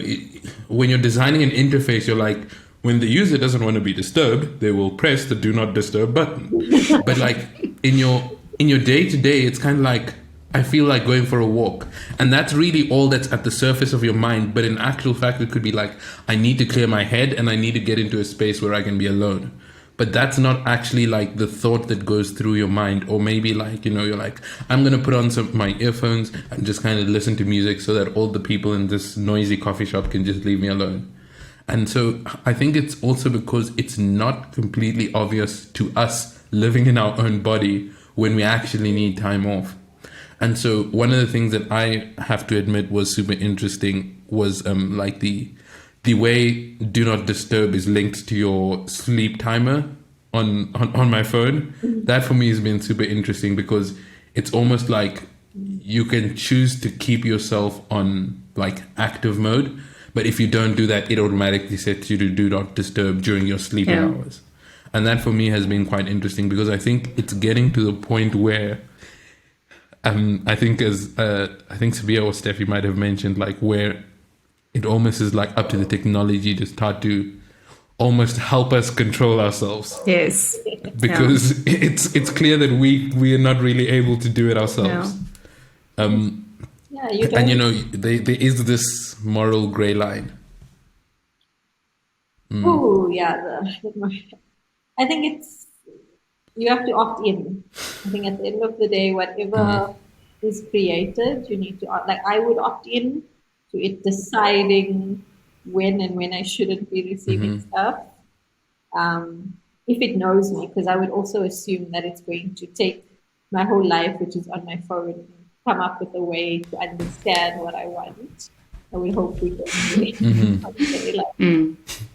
when you're designing an interface, you're like, when the user doesn't want to be disturbed, they will press the do not disturb button. But like in your day to day, it's kind of like, I feel like going for a walk. And that's really all that's at the surface of your mind. But in actual fact, it could be like, I need to clear my head and I need to get into a space where I can be alone. But that's not actually like the thought that goes through your mind. Or maybe like, you're like, I'm going to put on my earphones and just kind of listen to music so that all the people in this noisy coffee shop can just leave me alone. And so I think it's also because it's not completely obvious to us living in our own body when we actually need time off. And so one of the things that I have to admit was super interesting was like the way Do Not Disturb is linked to your sleep timer on my phone. That for me has been super interesting because it's almost like you can choose to keep yourself on like active mode. But if you don't do that, it automatically sets you to Do Not Disturb during your sleeping hours. And that for me has been quite interesting because I think it's getting to the point where I think Sabeeha or Steffi might have mentioned like where it almost is like up to the technology to start to almost help us control ourselves. Yes. Because it's clear that we are not really able to do it ourselves. Yeah, you don't. And there is this moral grey line. Oh, yeah. I think you have to opt in. I think at the end of the day, whatever is created, you need to like. I would opt in to it deciding when and when I shouldn't be receiving stuff. If it knows me, because I would also assume that it's going to take my whole life, which is on my phone, and come up with a way to understand what I want. I would hope we don't.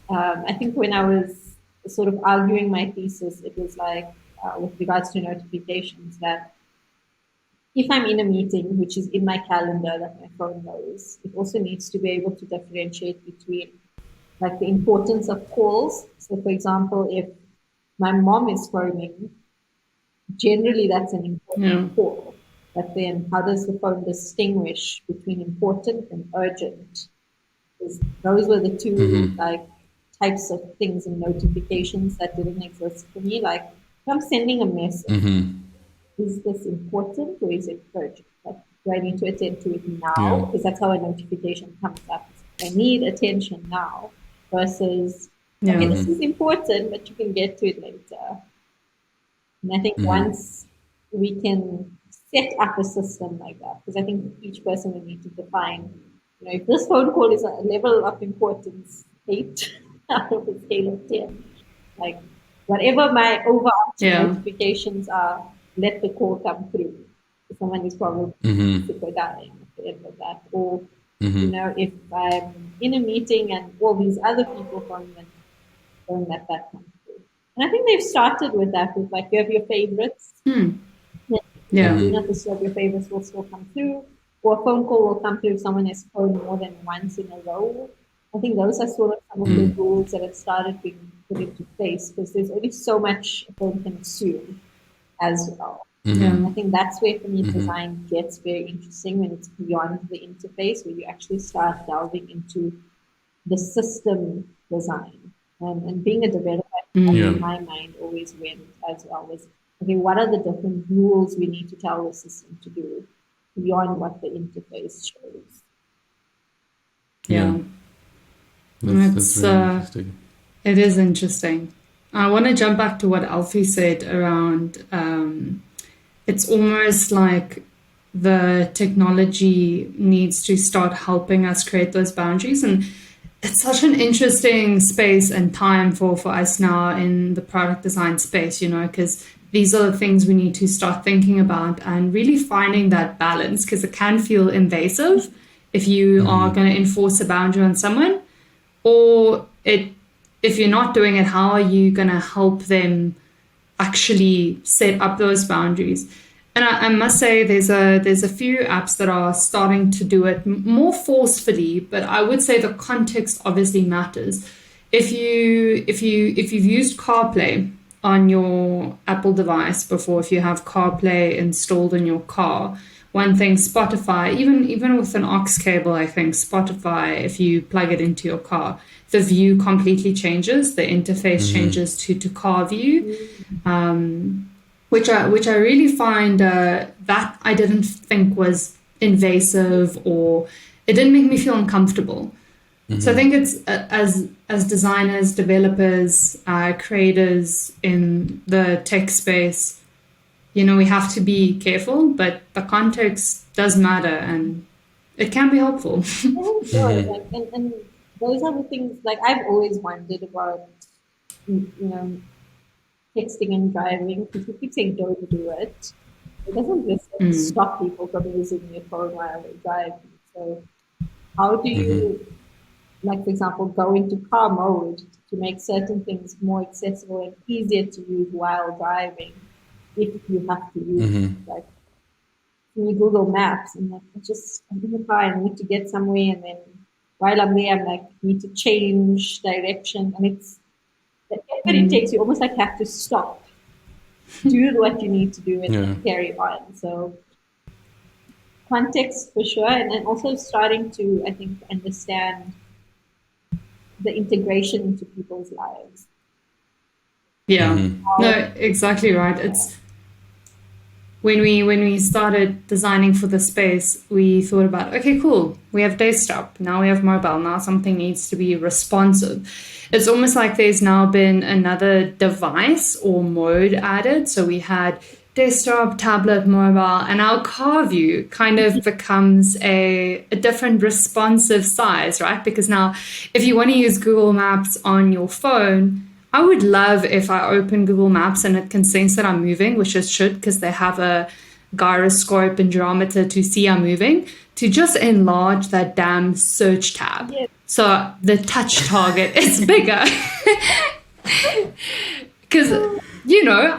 I think when I was sort of arguing my thesis, it was like with regards to notifications that if I'm in a meeting, which is in my calendar that my phone knows, it also needs to be able to differentiate between like the importance of calls. So for example, if my mom is phoning, generally that's an important call. But then how does the phone distinguish between important and urgent? Because those were the two like types of things and notifications that didn't exist for me. Like if I'm sending a message, is this important or is it urgent? Like, do I need to attend to it now? Because that's how a notification comes up. I need attention now versus, okay, this is important, but you can get to it later. And I think once we can set up a system like that, because I think each person will need to define, if this phone call is a level of importance 8 out of a scale of 10, like whatever my overarching notifications are, let the call come through. Someone is probably super dying at the end of that. Or, if I'm in a meeting and all these other people phone, then don't let that come through. And I think they've started with that, with like, you have your favorites. Do not disturb, your favorites will still come through. Or a phone call will come through if someone has phoned more than once in a row. I think those are sort of some of the rules that have started being put into place because there's only so much a phone can assume as well. I think that's where, for me, design gets very interesting when it's beyond the interface, where you actually start delving into the system design. And being a developer, in my mind, always went as well was, okay, what are the different rules we need to tell the system to do beyond what the interface shows? That's very interesting. It is interesting. I want to jump back to what Alfie said around it's almost like the technology needs to start helping us create those boundaries. And it's such an interesting space and time for us now in the product design space, because these are the things we need to start thinking about and really finding that balance, because it can feel invasive if you are going to enforce a boundary on someone, or if you're not doing it, how are you going to help them actually set up those boundaries? And I must say there's a few apps that are starting to do it more forcefully, but I would say the context obviously matters. If you've used CarPlay on your Apple device before, if you have CarPlay installed in your car, one thing, Spotify, even with an aux cable, I think Spotify, if you plug it into your car, the view completely changes. The interface changes to car view. which I really find that I didn't think was invasive, or it didn't make me feel uncomfortable. So I think it's as designers, developers, creators in the tech space, we have to be careful, but the context does matter and it can be helpful. Oh, sure. Like, and those are the things like I've always wondered about, texting and driving because we keep saying don't do it. It doesn't just stop people from using their phone while they're driving. So how do you, like for example, go into car mode to make certain things more accessible and easier to use while driving if you have to use it? Like when you Google Maps and like I'm in the car and I need to get somewhere and then while I'm there I'm like need to change direction and it's everybody takes you almost like have to stop, do what you need to do and Yeah. carry on. So context for sure, and then also starting to I think understand the integration into people's lives. Yeah. No, How, exactly right. It's when we started designing for the space, we thought about, okay, cool, we have desktop, now we have mobile, now something needs to be responsive. It's almost like there's now been another device or mode added. So we had desktop, tablet, mobile, and our car view kind of becomes a different responsive size, right? Because now if you want to use Google Maps on your phone, I would love if I open Google Maps and it can sense that I'm moving, which it should, because they have a gyroscope and gyrometer to see I'm moving, to just enlarge that damn search tab. yeah, So the touch target is bigger. Because,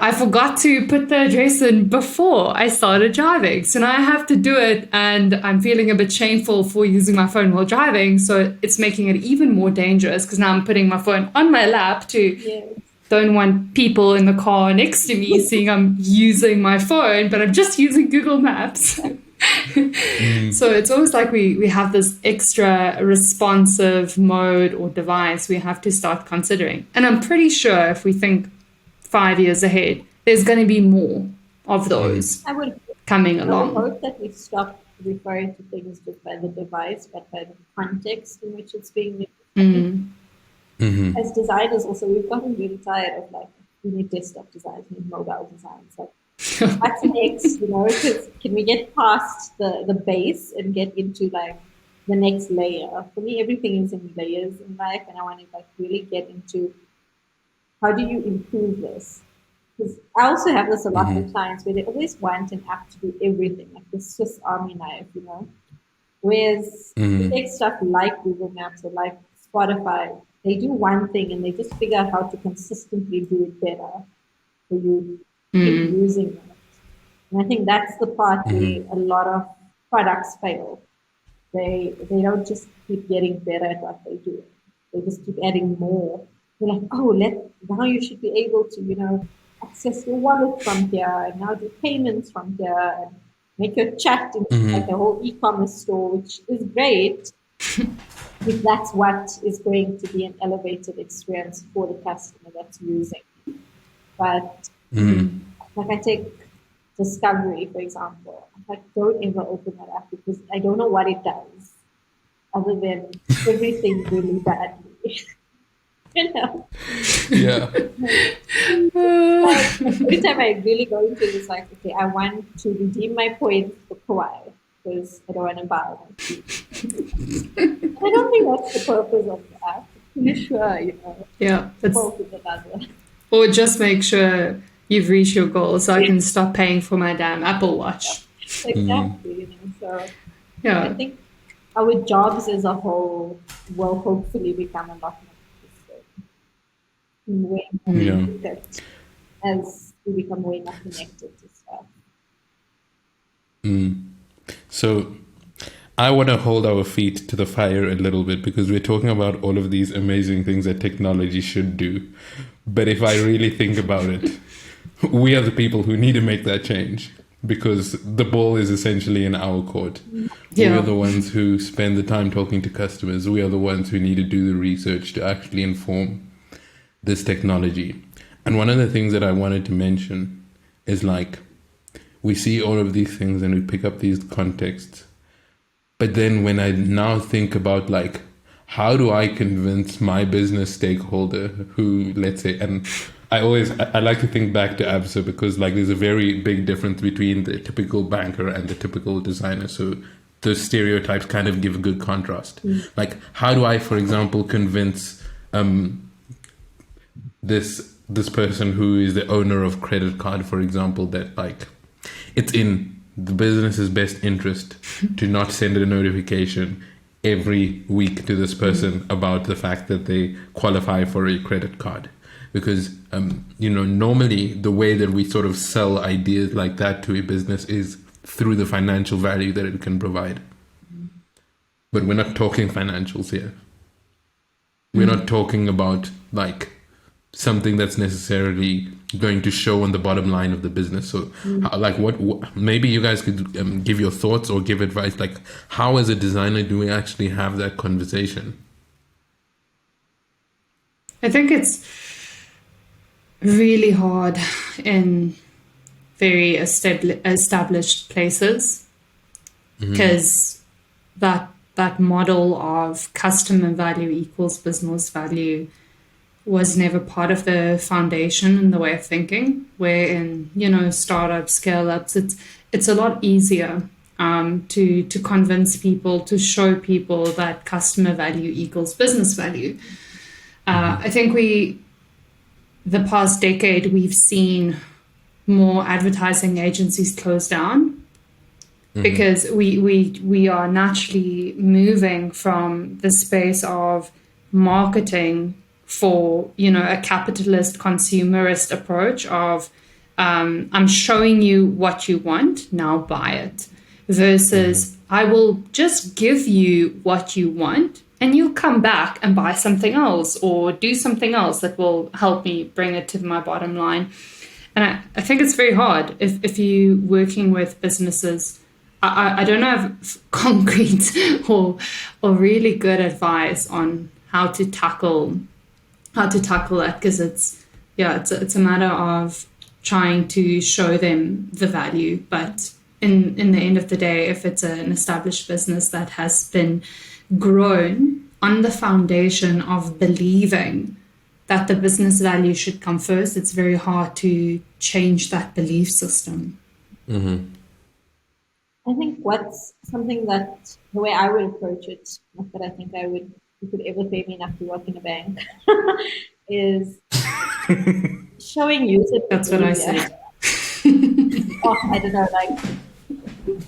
I forgot to put the address in before I started driving. So now I have to do it, and I'm feeling a bit shameful for using my phone while driving. So it's making it even more dangerous because now I'm putting my phone on my lap to yeah. don't want people in the car next to me seeing I'm using my phone, but I'm just using Google Maps. So it's almost like we have this extra responsive mode or device we have to start considering. And I'm pretty sure if we think 5 years ahead, there's going to be more of those I would coming I would along. hope that we stop referring to things just by the device, but by the context in which it's being used. As designers, also, we've gotten really tired of like, we need desktop designs, we need mobile designs. Like, what's next, because can we get past the base and get into like the next layer? For me, everything is in layers in life, and I want to like really get into how do you improve this? Because I also have this a lot with clients where they always want an app to do everything, like the Swiss Army knife. Whereas you take stuff like Google Maps or like Spotify, they do one thing and they just figure out how to consistently do it better for you to keep using it. And I think that's the part where a lot of products fail. They don't just keep getting better at what they do. They just keep adding more. They're like, oh, now you should be able to, access your wallet from here and now do payments from here and make your chat into like a whole e-commerce store, which is great if that's what is going to be an elevated experience for the customer that's using. But like I take Discovery, for example. I'm like, don't ever open that up because I don't know what it does other than everything really badly. Yeah. Like, every time I really go into it, it's like, okay, I want to redeem my points for Kauai because I don't want to buy my I don't think that's the purpose of the app. I'm pretty sure, Yeah, both is another. or just make sure you've reached your goal so I can stop paying for my damn Apple Watch. Exactly, So I Yeah. think our jobs as a whole will hopefully become a lot more interesting and way more Yeah. connected as we become way more connected to stuff. So I want to hold our feet to the fire a little bit because we're talking about all of these amazing things that technology should do. But if I really think about it, we are the people who need to make that change because the ball is essentially in our court. We Yeah. are the ones who spend the time talking to customers. We are the ones who need to do the research to actually inform this technology. And one of the things that I wanted to mention is like we see all of these things and we pick up these contexts. But then when I now think about like, how do I convince my business stakeholder who, let's say, and I like to think back to ABSA because like there's a very big difference between the typical banker and the typical designer. So those stereotypes kind of give a good contrast. Like, how do I, for example, convince this person who is the owner of credit card, for example, that like it's in the business's best interest to not send a notification every week to this person about the fact that they qualify for a credit card, because normally the way that we sort of sell ideas like that to a business is through the financial value that it can provide. But we're not talking financials here. We're not talking about like something that's necessarily going to show on the bottom line of the business. So like what maybe you guys could give your thoughts or give advice, like how as a designer do we actually have that conversation? I think it's really hard in very established places because that model of customer value equals business value was never part of the foundation in the way of thinking, where in startups, scale-ups, it's a lot easier to convince people, to show people that customer value equals business value. I think the past decade, we've seen more advertising agencies close down because we are naturally moving from the space of marketing for a capitalist consumerist approach of I'm showing you what you want, now buy it, versus I will just give you what you want and you come back and buy something else or do something else that will help me bring it to my bottom line. And I think it's very hard if you're working with businesses. I don't have concrete or really good advice on how to tackle that, because it's a matter of trying to show them the value. But in the end of the day, if it's an established business that has been grown on the foundation of believing that the business value should come first, it's very hard to change that belief system. I think what's something that the way I would approach it, not that I think you could ever pay me enough to work in a bank, is showing user behavior. That's what I said.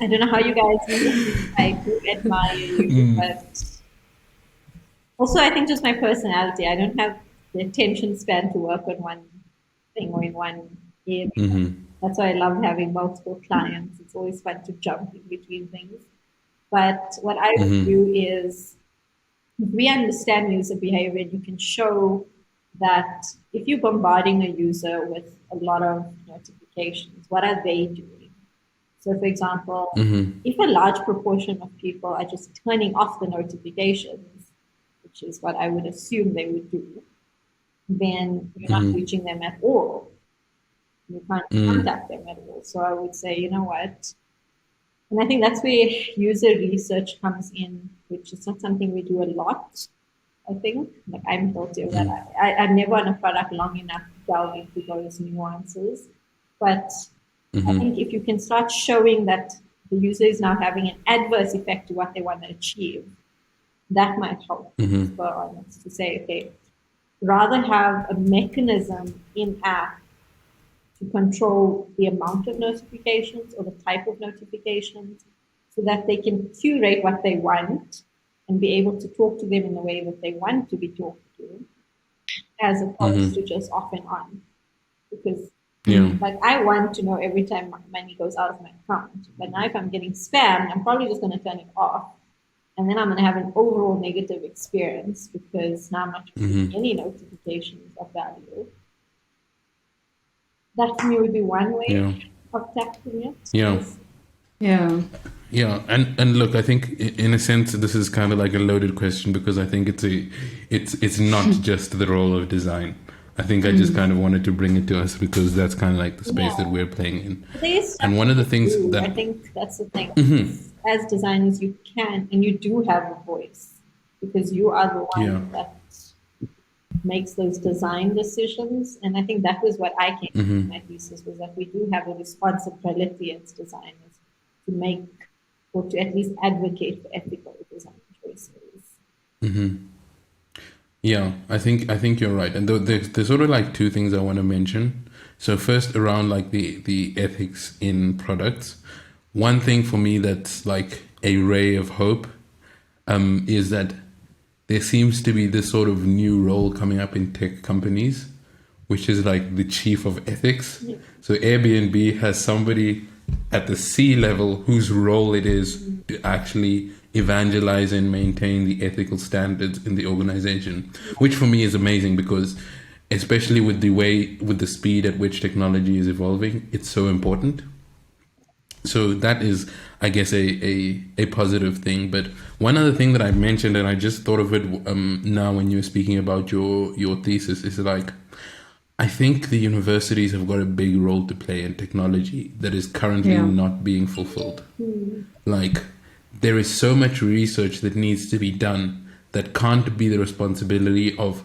I don't know how you guys do. I do admire you, but also I think just my personality. I don't have the attention span to work on one thing or in one area. That's why I love having multiple clients. It's always fun to jump in between things. But what I would do is, if we understand user behavior, you can show that if you're bombarding a user with a lot of notifications, what are they doing? So, for example, if a large proportion of people are just turning off the notifications, which is what I would assume they would do, then you're not reaching them at all. You can't contact them at all. So I would say, you know what? And I think that's where user research comes in, which is not something we do a lot, I think. Like, I'm guilty of that. I'm never on a product long enough to delve into those nuances. But I think if you can start showing that the user is now having an adverse effect to what they want to achieve, that might help spur on us to say, okay, rather have a mechanism in-app to control the amount of notifications or the type of notifications so that they can curate what they want and be able to talk to them in the way that they want to be talked to, as opposed to just off and on. Because like, I want to know every time money goes out of my account. But now if I'm getting spammed, I'm probably just going to turn it off. And then I'm going to have an overall negative experience because now I'm not receiving any notifications of value. That to me would be one way of tackling it. Yeah. And look, I think in a sense this is kind of like a loaded question, because I think it's not just the role of design. I think I just kind of wanted to bring it to us because that's kind of like the space that we're playing in. There's And one of the things I that think that's the thing. As designers, you can and you do have a voice because you are the one that makes those design decisions. And I think that was what I came to in my thesis, was that we do have a responsibility as designers to make or to at least advocate for ethical design choices. Yeah, I think you're right, and there's sort of like two things I want to mention. So first, around like the ethics in products, one thing for me that's like a ray of hope, is that there seems to be this sort of new role coming up in tech companies, which is like the chief of ethics. Yeah. So Airbnb has somebody at the C level whose role it is to actually evangelize and maintain the ethical standards in the organization, which for me is amazing because especially with the speed at which technology is evolving, it's so important. So that is, I guess, a positive thing. But one other thing that I mentioned, and I just thought of it now when you were speaking about your thesis, is like, I think the universities have got a big role to play in technology that is currently not being fulfilled. Like, there is so much research that needs to be done that can't be the responsibility of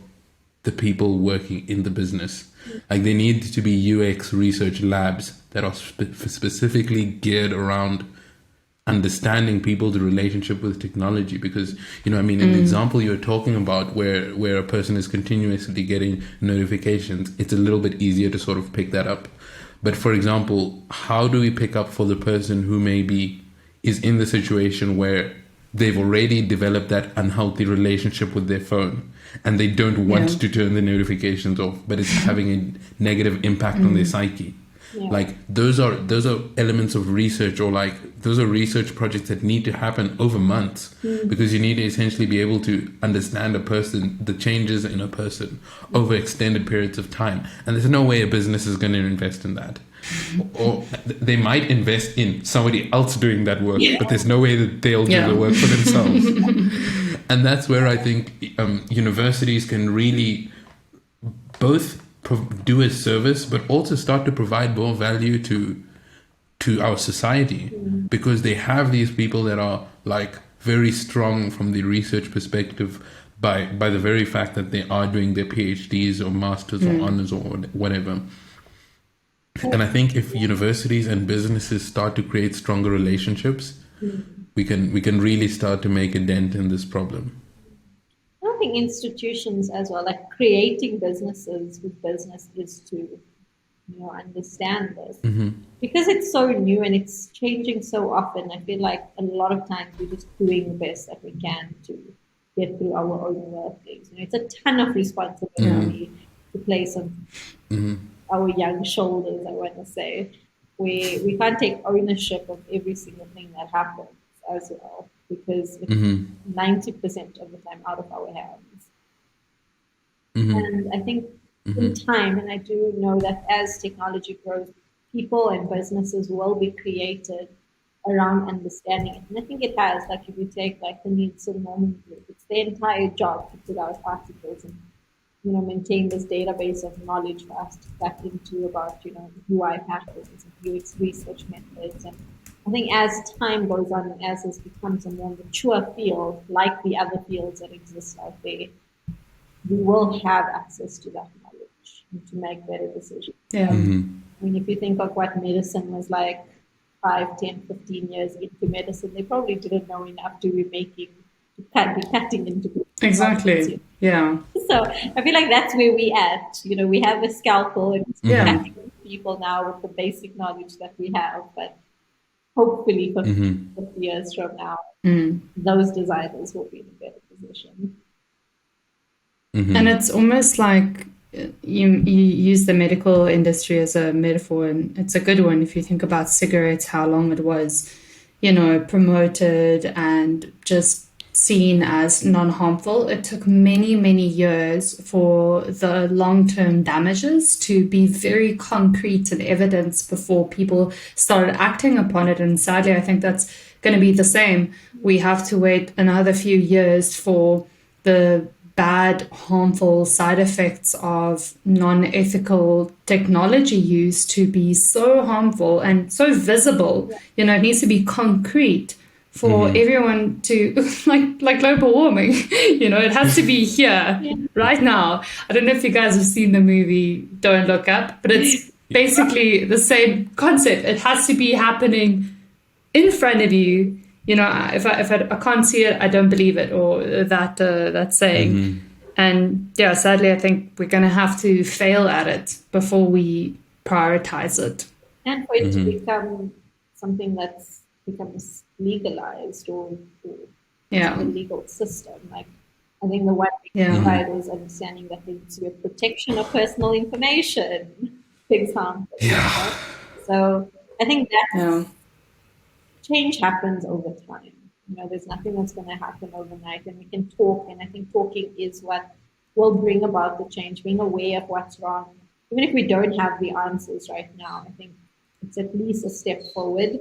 the people working in the business. Like, there need to be UX research labs that are specifically geared around understanding people's relationship with technology, because in the example you're talking about where a person is continuously getting notifications, it's a little bit easier to sort of pick that up. But for example, how do we pick up for the person who maybe is in the situation where they've already developed that unhealthy relationship with their phone and they don't want to turn the notifications off, but it's having a negative impact on their psyche? Like, those are elements of research, or like those are research projects that need to happen over months, because you need to essentially be able to understand a person, the changes in a person over extended periods of time. And there's no way a business is going to invest in that. Or they might invest in somebody else doing that work, but there's no way that they'll do the work for themselves. And that's where I think universities can really both do a service, but also start to provide more value to our society, because they have these people that are like very strong from the research perspective by the very fact that they are doing their PhDs or masters or honors or whatever. And I think if universities and businesses start to create stronger relationships, we can really start to make a dent in this problem. I think institutions as well, like creating businesses with business, is to understand this, because it's so new and it's changing so often. I feel like a lot of times we're just doing the best that we can to get through our own workings. It's a ton of responsibility to place on our young shoulders, I want to say. We can't take ownership of every single thing that happens as well, because it's 90% of the time out of our hands. And I think in time, and I do know that as technology grows, people and businesses will be created around understanding it. And I think it has. Like, if you take like the Nielsen Norman Group, it's their entire job to put out articles and maintain this database of knowledge for us to tap into about UI patterns and UX research methods. And I think as time goes on and as this becomes a more mature field, like the other fields that exist out there, we will have access to that knowledge and to make better decisions. Yeah. I mean, if you think of what medicine was like 5, 10, 15 years into medicine, they probably didn't know enough to be cutting into Exactly. Yeah. So I feel like that's where we at. We have a scalpel and we're cutting people now with the basic knowledge that we have, but hopefully for 50 years from now, those designers will be in a better position. And it's almost like you use the medical industry as a metaphor, and it's a good one if you think about cigarettes, how long it was, promoted and just seen as non-harmful. It took many, many years for the long-term damages to be very concrete and evidence before people started acting upon it. And sadly, I think that's going to be the same. We have to wait another few years for the bad, harmful side effects of non-ethical technology use to be so harmful and so visible. You know, it needs to be concrete for everyone to like global warming. You know, it has to be here right now. I don't know if you guys have seen the movie Don't Look Up, but it's basically the same concept. It has to be happening in front of you. You know, if I can't see it, I don't believe it, or that saying. And yeah, sadly, I think we're going to have to fail at it before we prioritize it. And for it to become something that's becomes legalized or Yeah. the legal system. Like, I think the one big Yeah. side is understanding that there needs to be a protection of personal information, for example. Yeah. So I think that Yeah. change happens over time. You know, there's nothing that's going to happen overnight, and we can talk. And I think talking is what will bring about the change. Being aware of what's wrong, even if we don't have the answers right now, I think it's at least a step forward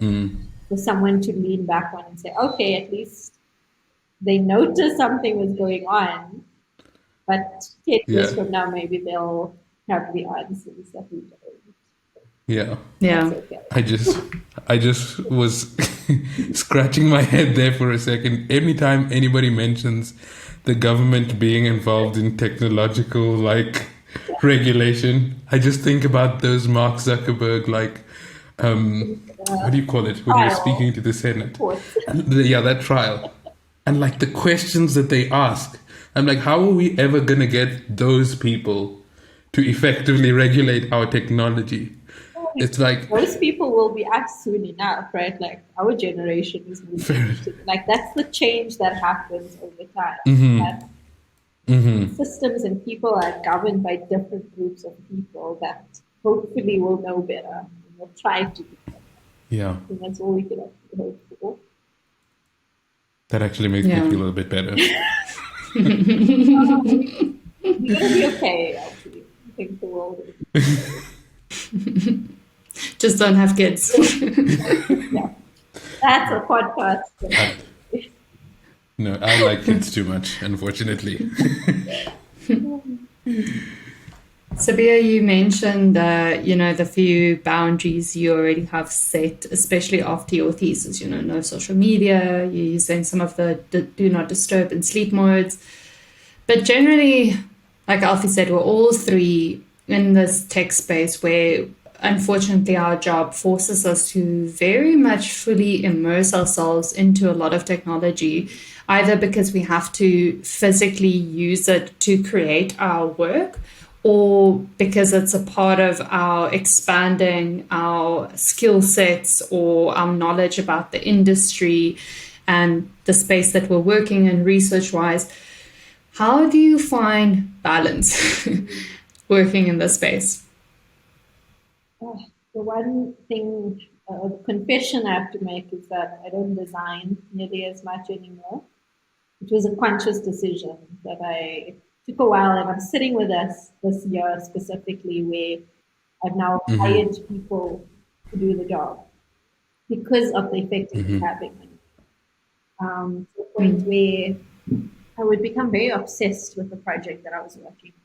for someone to lean back on and say, "Okay, at least they noticed something was going on." But 10 years Yeah. from now, maybe they'll have the answers that we don't. Yeah. Yeah. That's okay. I just was scratching my head there for a second. Anytime anybody mentions the government being involved in technological regulation, I just think about those Mark Zuckerberg what do you call it when you're Trial. speaking to the Senate? Courts. Yeah, that trial. And like the questions that they ask. I'm like, how are we ever gonna get those people to effectively regulate our technology? It's like Most people will be asked soon enough, right? Like our generation is moving to, like that's the change that happens over time. That systems and people are governed by different groups of people that hopefully will know better and will try to do better. yeah. And that's all we can actually hope for. That actually makes me Yeah. feel a little bit better. We're gonna be okay, actually. I think the world is Just don't have kids. yeah. That's a podcast. No, I like kids too much, unfortunately. Sabeeha, you mentioned, the few boundaries you already have set, especially after your thesis, no social media, you're using some of the do not disturb and sleep modes. But generally, like Alfie said, we're all three in this tech space where unfortunately our job forces us to very much fully immerse ourselves into a lot of technology, either because we have to physically use it to create our work, or because it's a part of our expanding our skill sets or our knowledge about the industry and the space that we're working in research wise. How do you find balance working in this space? Oh, the one thing, confession I have to make is that I don't design nearly as much anymore. It was a conscious decision that I took a while, and I'm sitting with us this year specifically where I've now hired people to do the job because of the effect it was having on me. To the point where I would become very obsessed with the project that I was working on.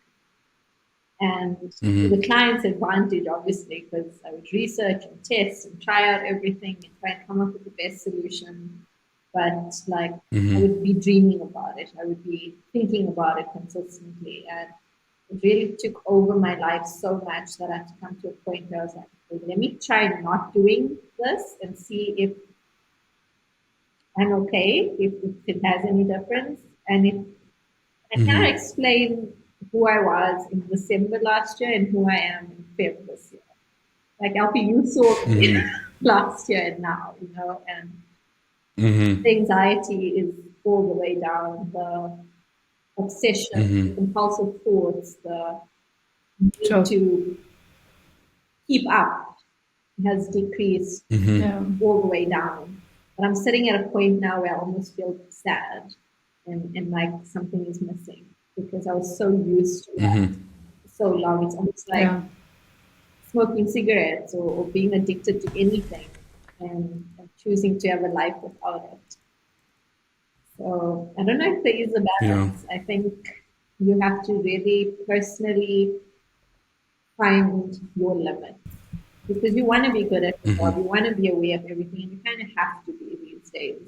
And to the client's advantage, obviously, because I would research and test and try out everything and try and come up with the best solution. But I would be dreaming about it. I would be thinking about it consistently. And it really took over my life so much that I had to come to a point where I was like, okay, let me try not doing this and see if I'm okay, if it has any difference. And if I cannot explain who I was in December last year and who I am in February this year. Like Alfie, you saw me last year and now, and the anxiety is all the way down. The obsession, the compulsive thoughts, the need to keep up has decreased all the way down. But I'm sitting at a point now where I almost feel sad and like something is missing because I was so used to that for so long. It's almost like smoking cigarettes or being addicted to anything and choosing to have a life without it. So I don't know if there is a balance. I think you have to really personally find your limits because you want to be good at your job, you want to be aware of everything, and you kind of have to be these days.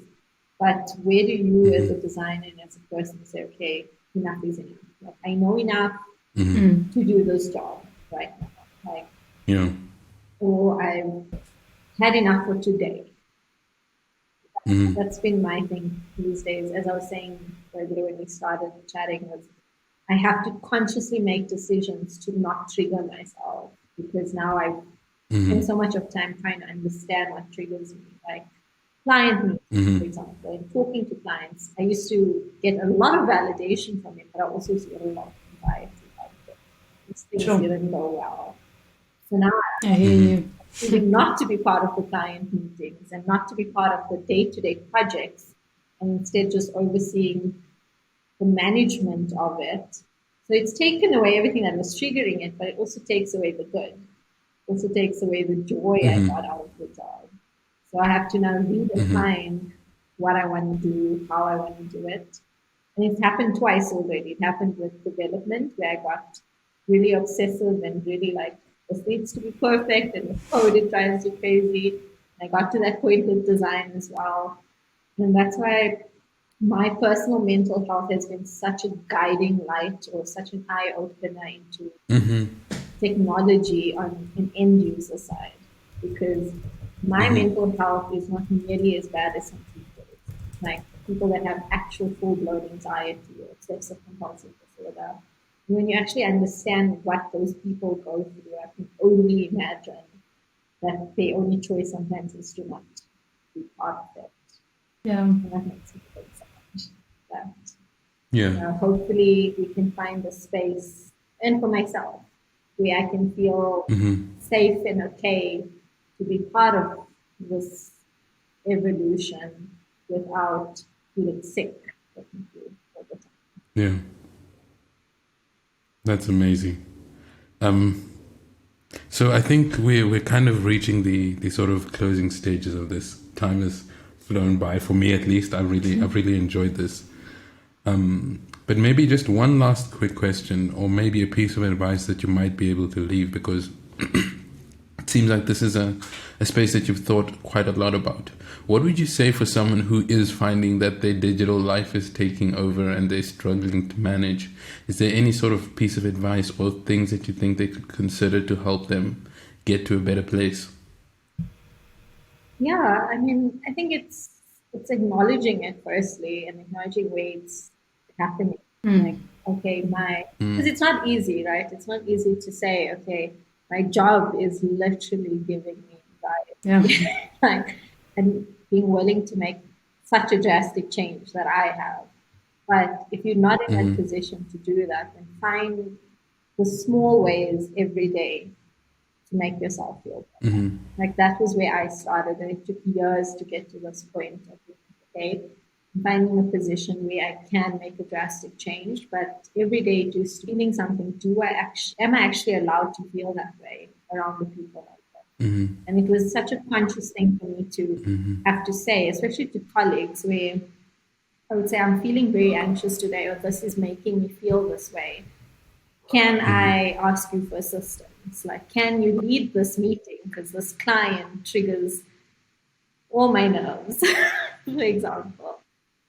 But where do you, as a designer and as a person, say, okay, enough is enough? Like, I know enough to do this job right now. Like, Yeah. or I've had enough for today. That's been my thing these days. As I was saying earlier when we started chatting, was I have to consciously make decisions to not trigger myself because now I've spent so much of time trying to understand what triggers me. Like client meetings, for example, and talking to clients. I used to get a lot of validation from it, but I also used to get a lot of anxiety about it. These things Sure. didn't go well. So now I hear you. choosing not to be part of the client meetings and not to be part of the day-to-day projects and instead just overseeing the management of it. So it's taken away everything that was triggering it, but it also takes away the good. It also takes away the joy I got out of the job. So I have to now redefine what I want to do, how I want to do it. And it's happened twice already. It happened with development where I got really obsessive and really like, this needs to be perfect and the code it drives you crazy. I got to that point with design as well. And that's why my personal mental health has been such a guiding light or such an eye opener into technology on an end user side because my mental health is not nearly as bad as some people. Like people that have actual full blown anxiety or obsessive compulsive disorder. When you actually understand what those people go through, I can only imagine that their only choice sometimes is to not be part of it. Yeah. And that makes me feel so much that Yeah. hopefully we can find a space, and for myself, where I can feel safe and okay to be part of this evolution without feeling sick technically all the time. Yeah. That's amazing. So I think we're kind of reaching the sort of closing stages of this. Time has flown by for me, at least. I've really enjoyed this. But maybe just one last quick question, or maybe a piece of advice that you might be able to leave, because it seems like this is a space that you've thought quite a lot about. What would you say for someone who is finding that their digital life is taking over and they're struggling to manage? Is there any sort of piece of advice or things that you think they could consider to help them get to a better place? Yeah, I mean, I think it's acknowledging it firstly and acknowledging where it's happening. Like, okay, because it's not easy, right? It's not easy to say, okay, my job is literally giving me anxiety. Yeah. Like, and being willing to make such a drastic change that I have. But if you're not in that position to do that, then find the small ways every day to make yourself feel better. Like that was where I started, and it took years to get to this point of okay, I'm finding a position where I can make a drastic change, but every day just feeling something. Am I actually allowed to feel that way around the people like that? And it was such a conscious thing for me to have to say, especially to colleagues, where I would say I'm feeling very anxious today, or this is making me feel this way. Can I ask you for assistance? Like, can you lead this meeting? Because this client triggers all my nerves, for example.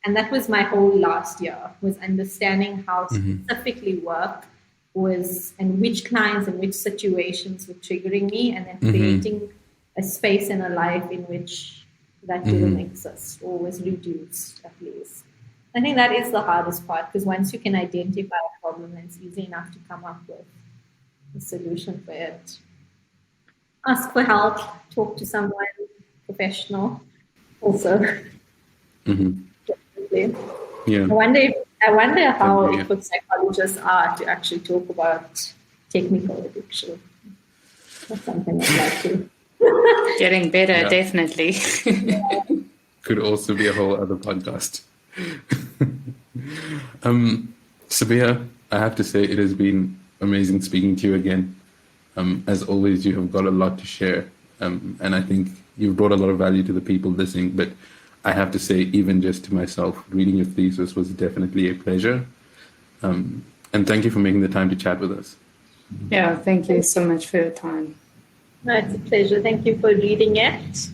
And that was my whole last year, was understanding how specifically work was and which clients and which situations were triggering me, and then creating a space in a life in which that didn't exist or was reduced at least. I think that is the hardest part because once you can identify a problem, then it's easy enough to come up with a solution for it. Ask for help, talk to someone professional also. Definitely. Yeah. I wonder how Yeah. good psychologists are to actually talk about technical addiction. That's something I'd like to. Getting better, Yeah. definitely. Could also be a whole other podcast. Sabeeha, I have to say it has been amazing speaking to you again. As always, you have got a lot to share. And I think you've brought a lot of value to the people listening. But I have to say, even just to myself, reading your thesis was definitely a pleasure. And thank you for making the time to chat with us. Yeah, thank you so much for your time. No, it's a pleasure. Thank you for reading it.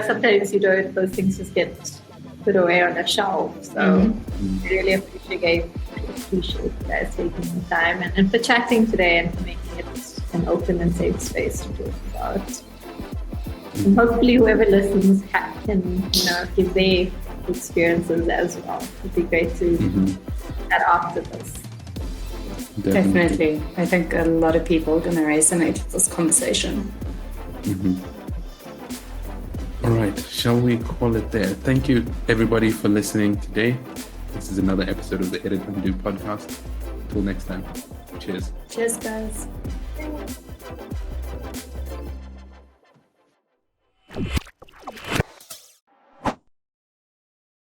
Sometimes those things just get put away on a shelf. So I really appreciate you guys taking the time and for chatting today and for making it an open and safe space to talk about. And hopefully whoever listens can, give their experiences as well. It'd be great to chat after this. Definitely. I think a lot of people are going to resonate with this conversation. All right, shall we call it there? Thank you, everybody, for listening today. This is another episode of the Edit Undo podcast. Until next time, cheers. Cheers, guys.